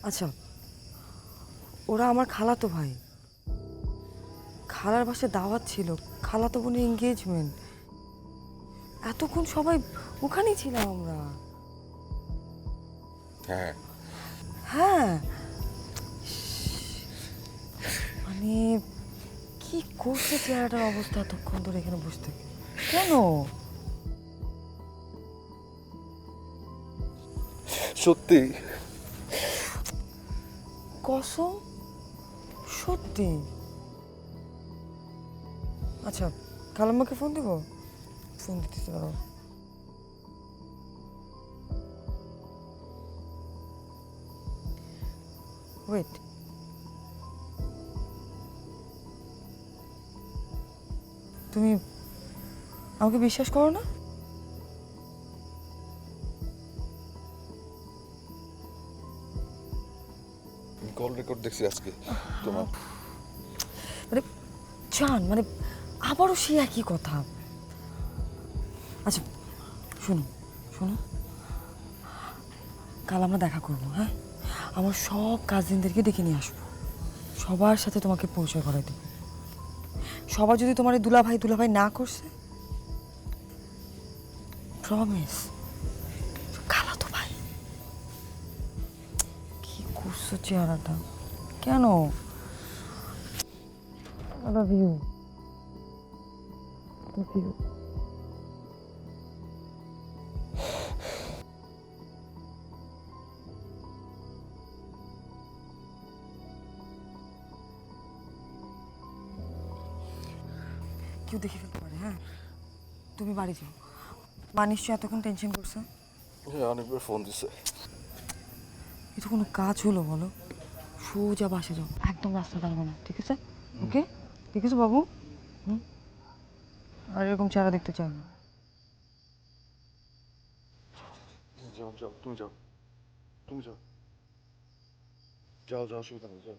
আচ্ছা, ওরা আমার খালাতো ভাই। খালার বাসায় দাওয়াত ছিল, খালাতো বোনের এঙ্গেজমেন্ট। এতক্ষণ সবাই ওখানেই ছিলাম আমরা। হ্যাঁ হ্যাঁ, মানে কি করছে চেহারাটার অবস্থা এতক্ষণ ধরে এখানে বসে থেকে? কেন? সত্যি কসম? সত্যি? আচ্ছা, খালাম্মাকে ফোন দিব? ফোন দিতেছে, দাঁড়াও। ওয়েট, তুমি আমাকে বিশ্বাস করো না? কল রেকর্ড দেখছি আজকে তোমার। মানে জান, মানে আবারও সেই একই কথা। আচ্ছা শোনো শোনো, কাল আমরা দেখা করবো, হ্যাঁ? আমার সব কাজিনদেরকে ডেকে নিয়ে আসবো, সবার সাথে তোমাকে পরিচয় করাই দেবো। সবার যদি তোমার এই দুলাভাই না করছে, প্রমিস খালাতো ভাই। কি করছো চেহারাটা? কেন? I love you. Love you. কেউ দেখে ফেলতে পারে, হ্যাঁ? তুমি বাড়ি যাও। মা নিশ্চয়ই এতক্ষণ টেনশন করছে। অনেকবার ফোন দিছে। এটা কোনো কাজ হলো বলো? সোজা বাসে যাও, একদম রাস্তা দাঁড়াবো না, ঠিক আছে? ওকে, ঠিক আছে বাবু? আর এরকম চেহারা দেখতে চাই না। যাও যাও, তুমি যাও, যাও, অসুবিধা নেই, যাও।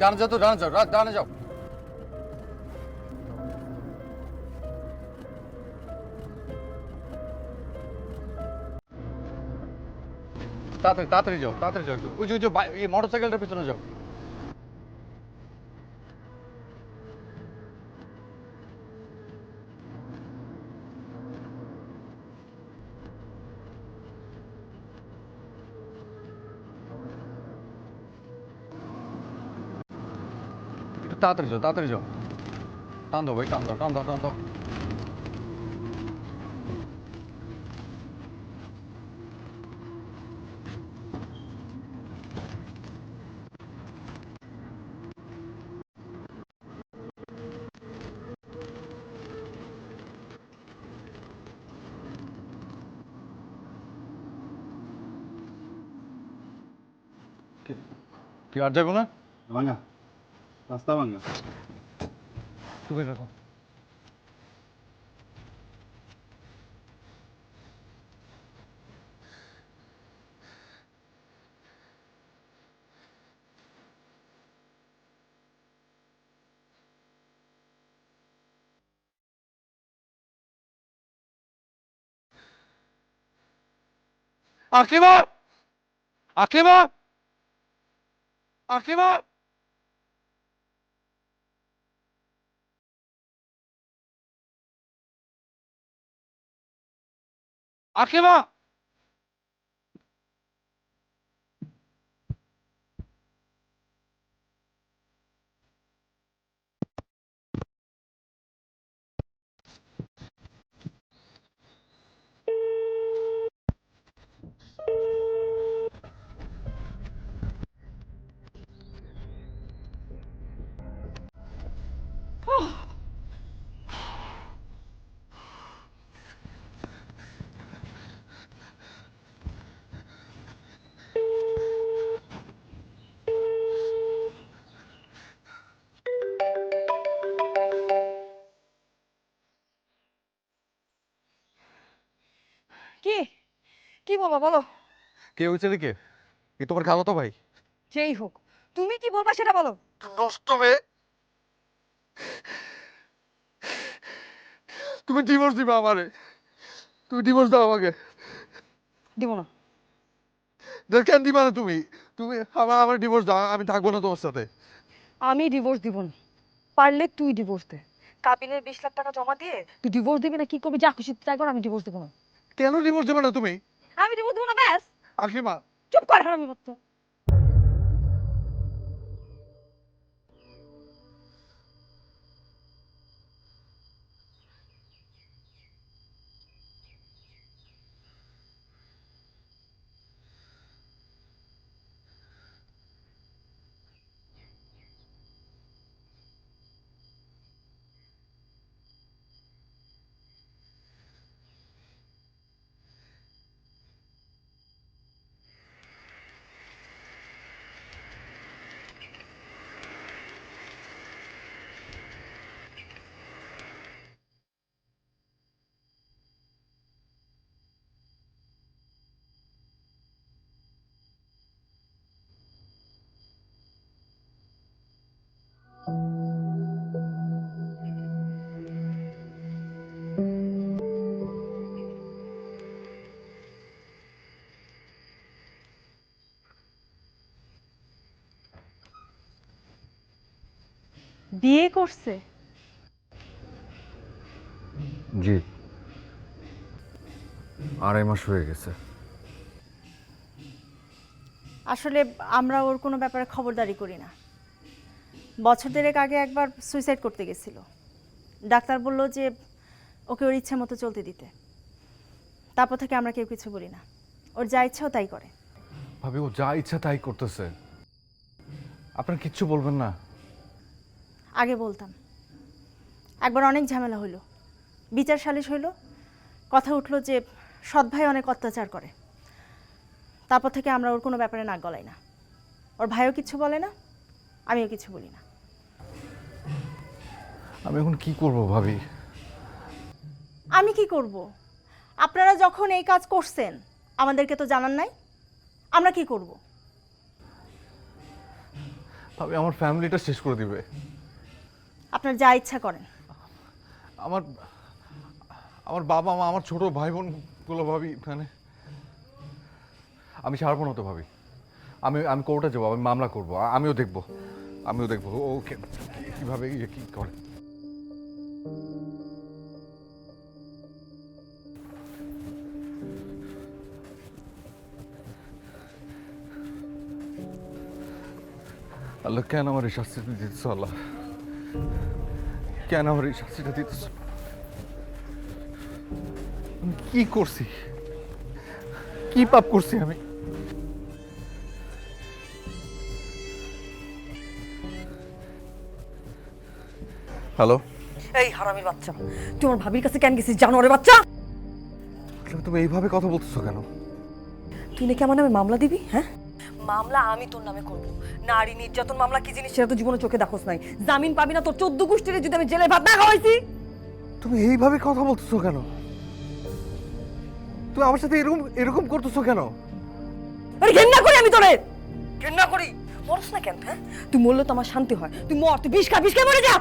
ডানে যাও তো, ডানে যাও, ডানে যাও। তাড়াতাড়ি তাড়াতাড়ি যাও, তাড়াতাড়ি যাও। ওই যে এই মোটরসাইকেলটার পিছনে যাও। একটু তাড়াতাড়ি যাও, তাড়াতাড়ি যাও। টান দাও ভাই, টান দাও, টান দাও, টান দাও। কি আর যাবো না? ভাঙা রাস্তা ভাঙা। তুমি রাখো। আকিমা! আকিমা! আকিমা! আকিমা! কি কি বলবো বলো? কে হয়েছে কে? এ তোমার খালাতো ভাই? যেই হোক, তুমি কি বলবা সেটা বলো। নষ্ট মেয়ে, তুমি ডিভোর্স দিবা আমারে। তুমি ডিভোর্স দাও আমাকে। দিব না। কেন দিবা না তুমি? তুমি আমার ডিভোর্স দাও, আমি থাকবো না তোমার সাথে। আমি ডিভোর্স দিব না। পারলে তুই ডিভোর্স দে। কাবিনের 20 লাখ টাকা জমা দিয়ে তুই ডিভোর্স দিবি না কি করবি যা খুশি তাই কর, আমি ডিভোর্স দিব না। কেন ডিভোর্স দেবে না তুমি? আমি ডিভোর্স দিব না ব্যাস। আকিমা! চুপ কর হারামি বাচ্চা। বিয়ে করছে? জি, 2.5 মাস হয়ে গেছে। আসলে আমরা ওর কোনো ব্যাপারে খবরদারি করি না। বছর দেড়েক আগে একবার সুইসাইড করতে গেছিল। ডাক্তার বলল যে ওকে ওর ইচ্ছা মতো চলতে দিতে। তারপর থেকে আমরা কেউ কিছু বলি না। ওর যা ইচ্ছা ও তাই করে। ভাবি, ও যা ইচ্ছা তাই করতেছে, আপনার কিচ্ছু বলবেন না? আগে বলতাম। একবার অনেক ঝামেলা হইল, বিচার সালিশ হইল, কথা উঠলো যে সৎ ভাই অনেক অত্যাচার করে। তারপর থেকে আমরা ওর কোনো ব্যাপারে নাক গলাই না। ওর ভাইও কিছু বলে না, আমিও কিছু বলি না। আমি এখন কি করব ভাবি? আমি কি করব? আপনারা যখন এই কাজ করছেন আমাদেরকে তো জানান নাই। আমরা কি করব? ভাবি আমার ফ্যামিলিটা শেষ করে দিবে। আপনার যা ইচ্ছা করেন। আমার আমার বাবা মা, আমার ছোট ভাই বোন গুলো ভাবি, মানে আমি ছাড়বো না তো ভাবি। আমি কোর্টে যাবো, আমি মামলা করবো, আমিও দেখবো ওকে কিভাবে কি করে। আল্লাহ কেন আমার এই শাস্তিটা দিতেছ? আল্লাহ কেন আমার এই শাস্তিটা দিতেছ? আমি কি করছি? কি পাপ করছি আমি? হ্যালো, এই হারামির বাচ্চা, তুই আমার ভাবির কাছে কেন গেছিস জানোয়ারের বাচ্চা? তুমি এইভাবে কথা বলতেছো কেন? তুই নাকি আমার নামে মামলা দিবি? হ্যাঁ, মামলা আমি তোর নামে করব। নারী নির্যাতন মামলা কি জিনিস সেটা তো জীবনে চোখে দেখোস নাই। জামিন পাবি না তোর 14 গোষ্ঠীর যদি আমি জেলে ভাত না খাওয়াইছি। তুমি এইভাবে কথা বলতেছো কেন? তুমি আমার সাথে এরকম করতেছো কেন? আরে ঘৃণা করি আমি তোরে, ঘৃণা করি। মরস না কেন? হ্যাঁ, তুই মরলে তো আমার শান্তি হয়। তুই মর, তুই বিষ খা মরে যা।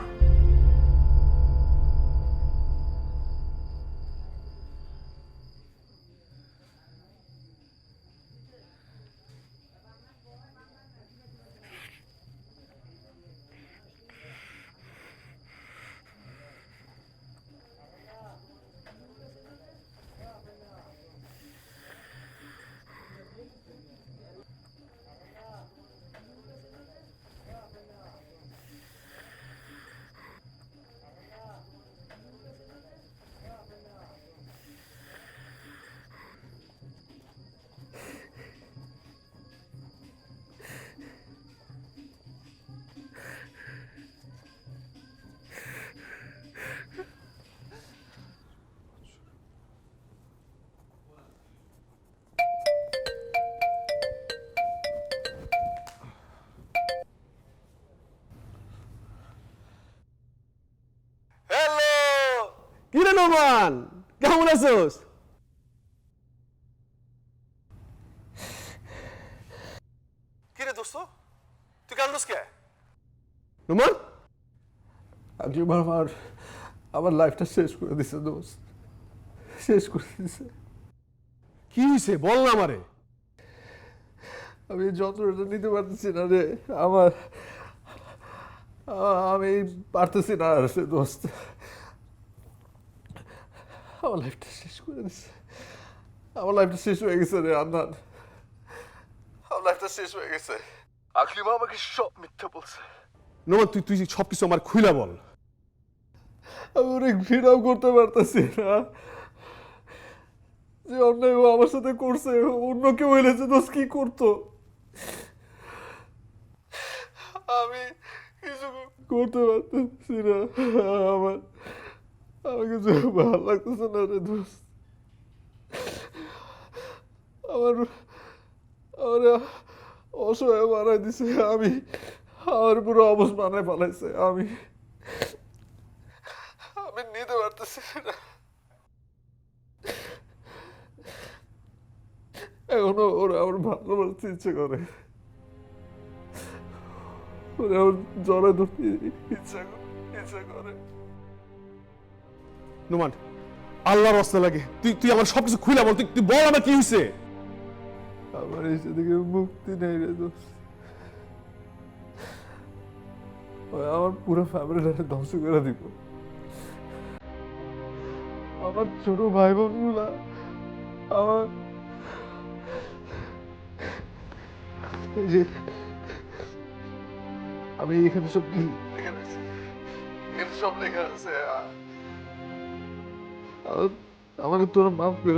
কিরে নোমান, কেমন আছোস? কিরে দোস্ত, তুই কান্দোস কে? নোমান, আকলিমা আমার লাইফটা শেষ করে দিছে দোস্ত, শেষ করে দিছে। কি হয়েছে বল না আমারে। আমি যন্ত্রণাটা নিতে পারতেছি না রে। আমি পারতেছি না আর সে দোস্ত। আমার লাইফটা শেষ করে দিছে। আমার লাইফটা শেষ হয়ে গেছে রে আন্নান, আমার লাইফটা শেষ হয়ে গেছে। আকলিমা আমাকে সব মিথ্যা বলছে। নোমান, তুই সবকিছু আমার খুইলা বল। আমি অনেক ঘৃণাও করতে পারতেছি না যে অন্যায় ও আমার সাথে করছে। অন্য কেউ হইলে যে দোষ কি করতো? আমি কিছু করতে পারতেছি না। আমার কিছু ভালো লাগতেছে না রে দোষ। আমার অসহায় বানাই দিছে। আমার পুরো অবস্থা বানায় পালাইছে। আমি নিতে পারতেছি না। এখনো ওরা আমার ভালোবাসতে ইচ্ছে করে, ওরা আমার জড়ে ধরতে ইচ্ছা করে। নোমান, আল্লাহর রাস্তা লাগে, তুই আমার সবকিছু খুইলা বল। তুই বল আমার কি হয়েছে। আমার এসে থেকে মুক্তি নেই রে দোস্ত। আমার পুরো ফ্যামিলিটাকে ধ্বংস করে দিব। আমার ছোট ভাই বোন গুলা আমার আমি এখানে সব কি এখানে সব লেখা আছে। আমাকে তোরা মাফ করে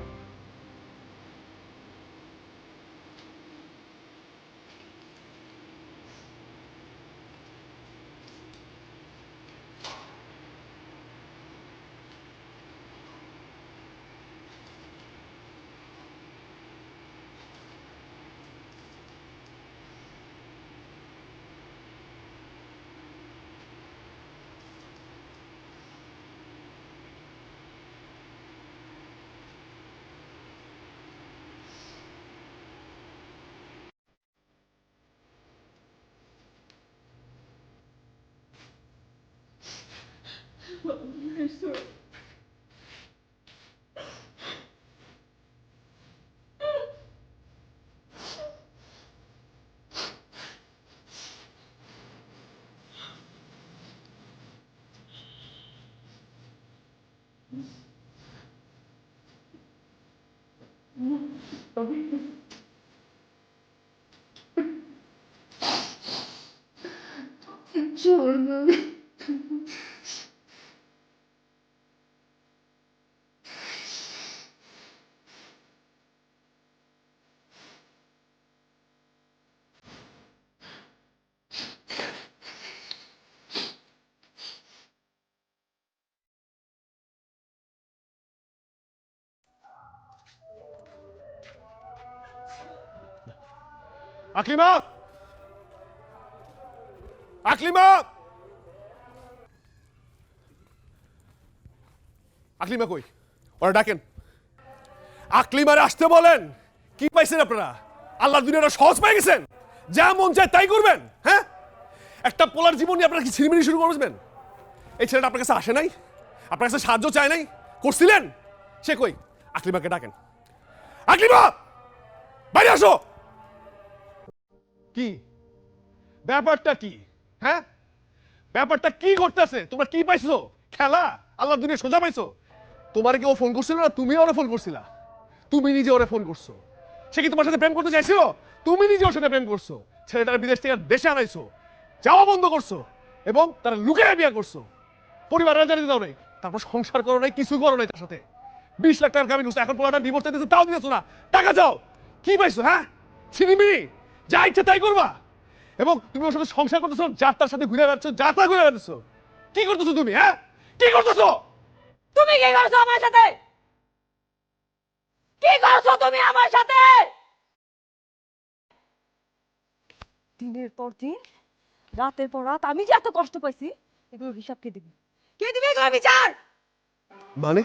আকলিমা, আকলিমা, আকলিমা কই? ওরা ডাকেন। আকলিমারে আসতে বলেন। কি পাইছেন আপনারা? আল্লাহর দুনিয়াটা সহজ পেয়ে গেছেন? যা মন চায় তাই করবেন? হ্যাঁ, একটা পোলার জীবন নিয়ে আপনারা কি ছিনিমিনি শুরু করবেন? এই ছেলেটা আপনার কাছে আসে নাই? আপনার কাছে সাহায্য চায় নাই? করছিলেন? সে কই? আকলিমাকে ডাকেন। আকলিমা, বাইরে আসো। কি ব্যাপারটা কি? হ্যাঁ, ব্যাপারটা কি করতেছে? তোমরা কি পাইছো? খেলা? আল্লাহ দুনিয়া সোজা পাইছো? তোমার কি ও ফোন করছিল না তুমি ওরে ফোন করছিলা? তুমি নিজে ওরে ফোন করছো। সে কি তোমার সাথে প্রেম করতে চাইছিল? তুমি নিজে ওর সাথে প্রেম করছো। ছেলেটার বিদেশ থেকে দেশে আনাইছো, যাওয়া বন্ধ করছো এবং তারা লুকিয়ে বিয়ে করছো। পরিবারের জানিয়ে দাও নাই, তারপর সংসার করো নাই, কিছু করো নাই তার সাথে। 20 লাখ টাকার কামিয়ে করছো, এখন পোলাটা ডিভোর্স চাইতেছো, তাও দিতেছো না। টাকা চাও, কি পাইছো? হ্যাঁ, ছিনিমিনি যা ইচ্ছে তাই করবা। এবং তুমি ওর সাথে সংসার করতেছো, যার তার সাথে ঘুরে বেড়াচ্ছ, যা তা ঘুরে বেড়াচ্ছ। কি করতেছো তুমি? হ্যাঁ, কি করতেছো? তুমি কি করছো আমার সাথে? কি করছো তুমি আমার সাথে? দিনের পর দিন, রাতের পর রাত আমি যে এত কষ্ট পাইছি, এগুলোর হিসাব কে দিবে? কে দিবে এগুলোর বিচার? মানে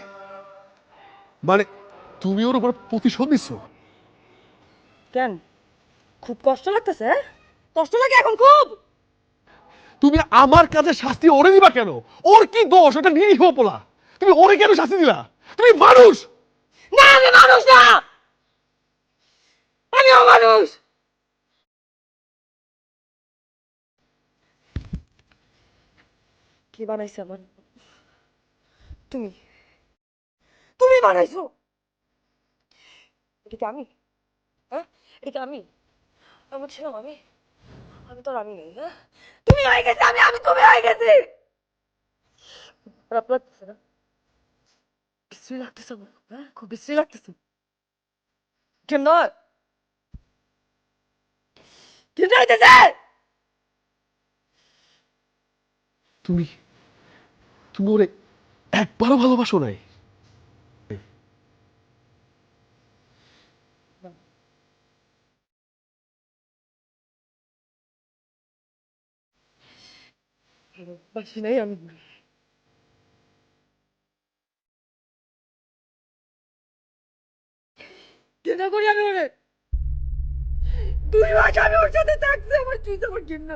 মানে তুমি ওর উপর প্রতিশোধ নিচ্ছ? কেন, খুব কষ্ট লাগতেছে? হ্যাঁ? কষ্ট লাগে এখন খুব? তুমি আমার কাছে শাস্তি ওরে দিবা কেন? ওর কি দোষ? ওটা নিরীহ পোলা, তুমি ওরে কেন শাস্তি দিলা? তুমি মানুষ না, আমি মানুষ না, আমিও মানুষ। কে বানাইছে আমার? তুমি তুমি বানাইছো। এটা কি আমি? হ্যাঁ, এটা কি আমি? আমার ছিলাম আমি? আমি তো আর আমি নেই। হ্যাঁ, তুমি হয়ে গেছে আমি, আমি তুমি হয়ে গেছি। খারাপ লাগতেছে না? বিশ্রী লাগতেছে আমার। হ্যাঁ, খুব বিশ্রী লাগতেছে। কেন নয়? কেন হইতেছে? তুমি তুমি ওরে একবারও ভালোবাসো নাই? বাসি নাই আমি। কেন করি আমি ওরে? 2 মাস আমি ওর সাথে থাকছি, আমার তুই আমার কেন?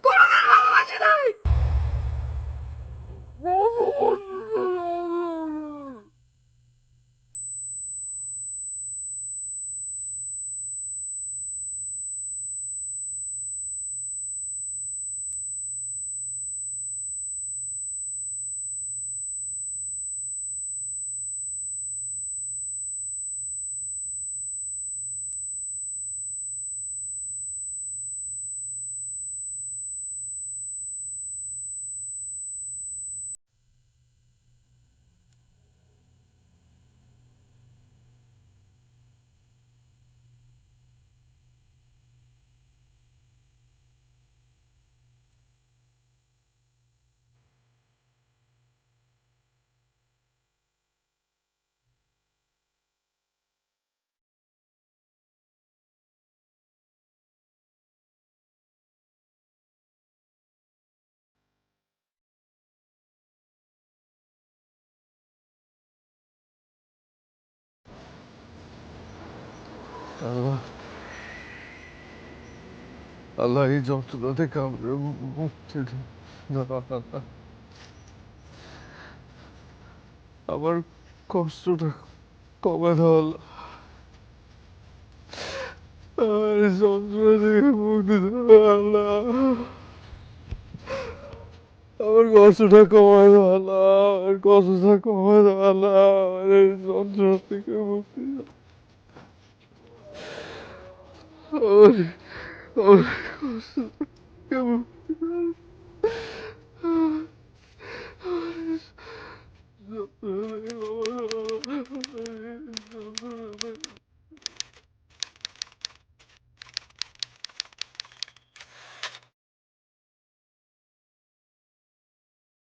কোনোদিন ভালোবাসি নাই। আল্লাহ, আল্লাহ এই যন্ত্রণা থেকে আমরা মুক্তি দিন। আমার কষ্টটা কমে দাও আল্লাহ। আমার এই যন্ত্রণা থেকে মুক্তি দাও আল্লাহ। আমার আমার কষ্টটা কমায় দাও আল্লাহ, আমার কষ্টটা কমায় দাও আল্লাহ, আমার এই যন্ত্রণা থেকে মুক্তি দাও। আমার কষ্ট থেকে মুক্তি দাও।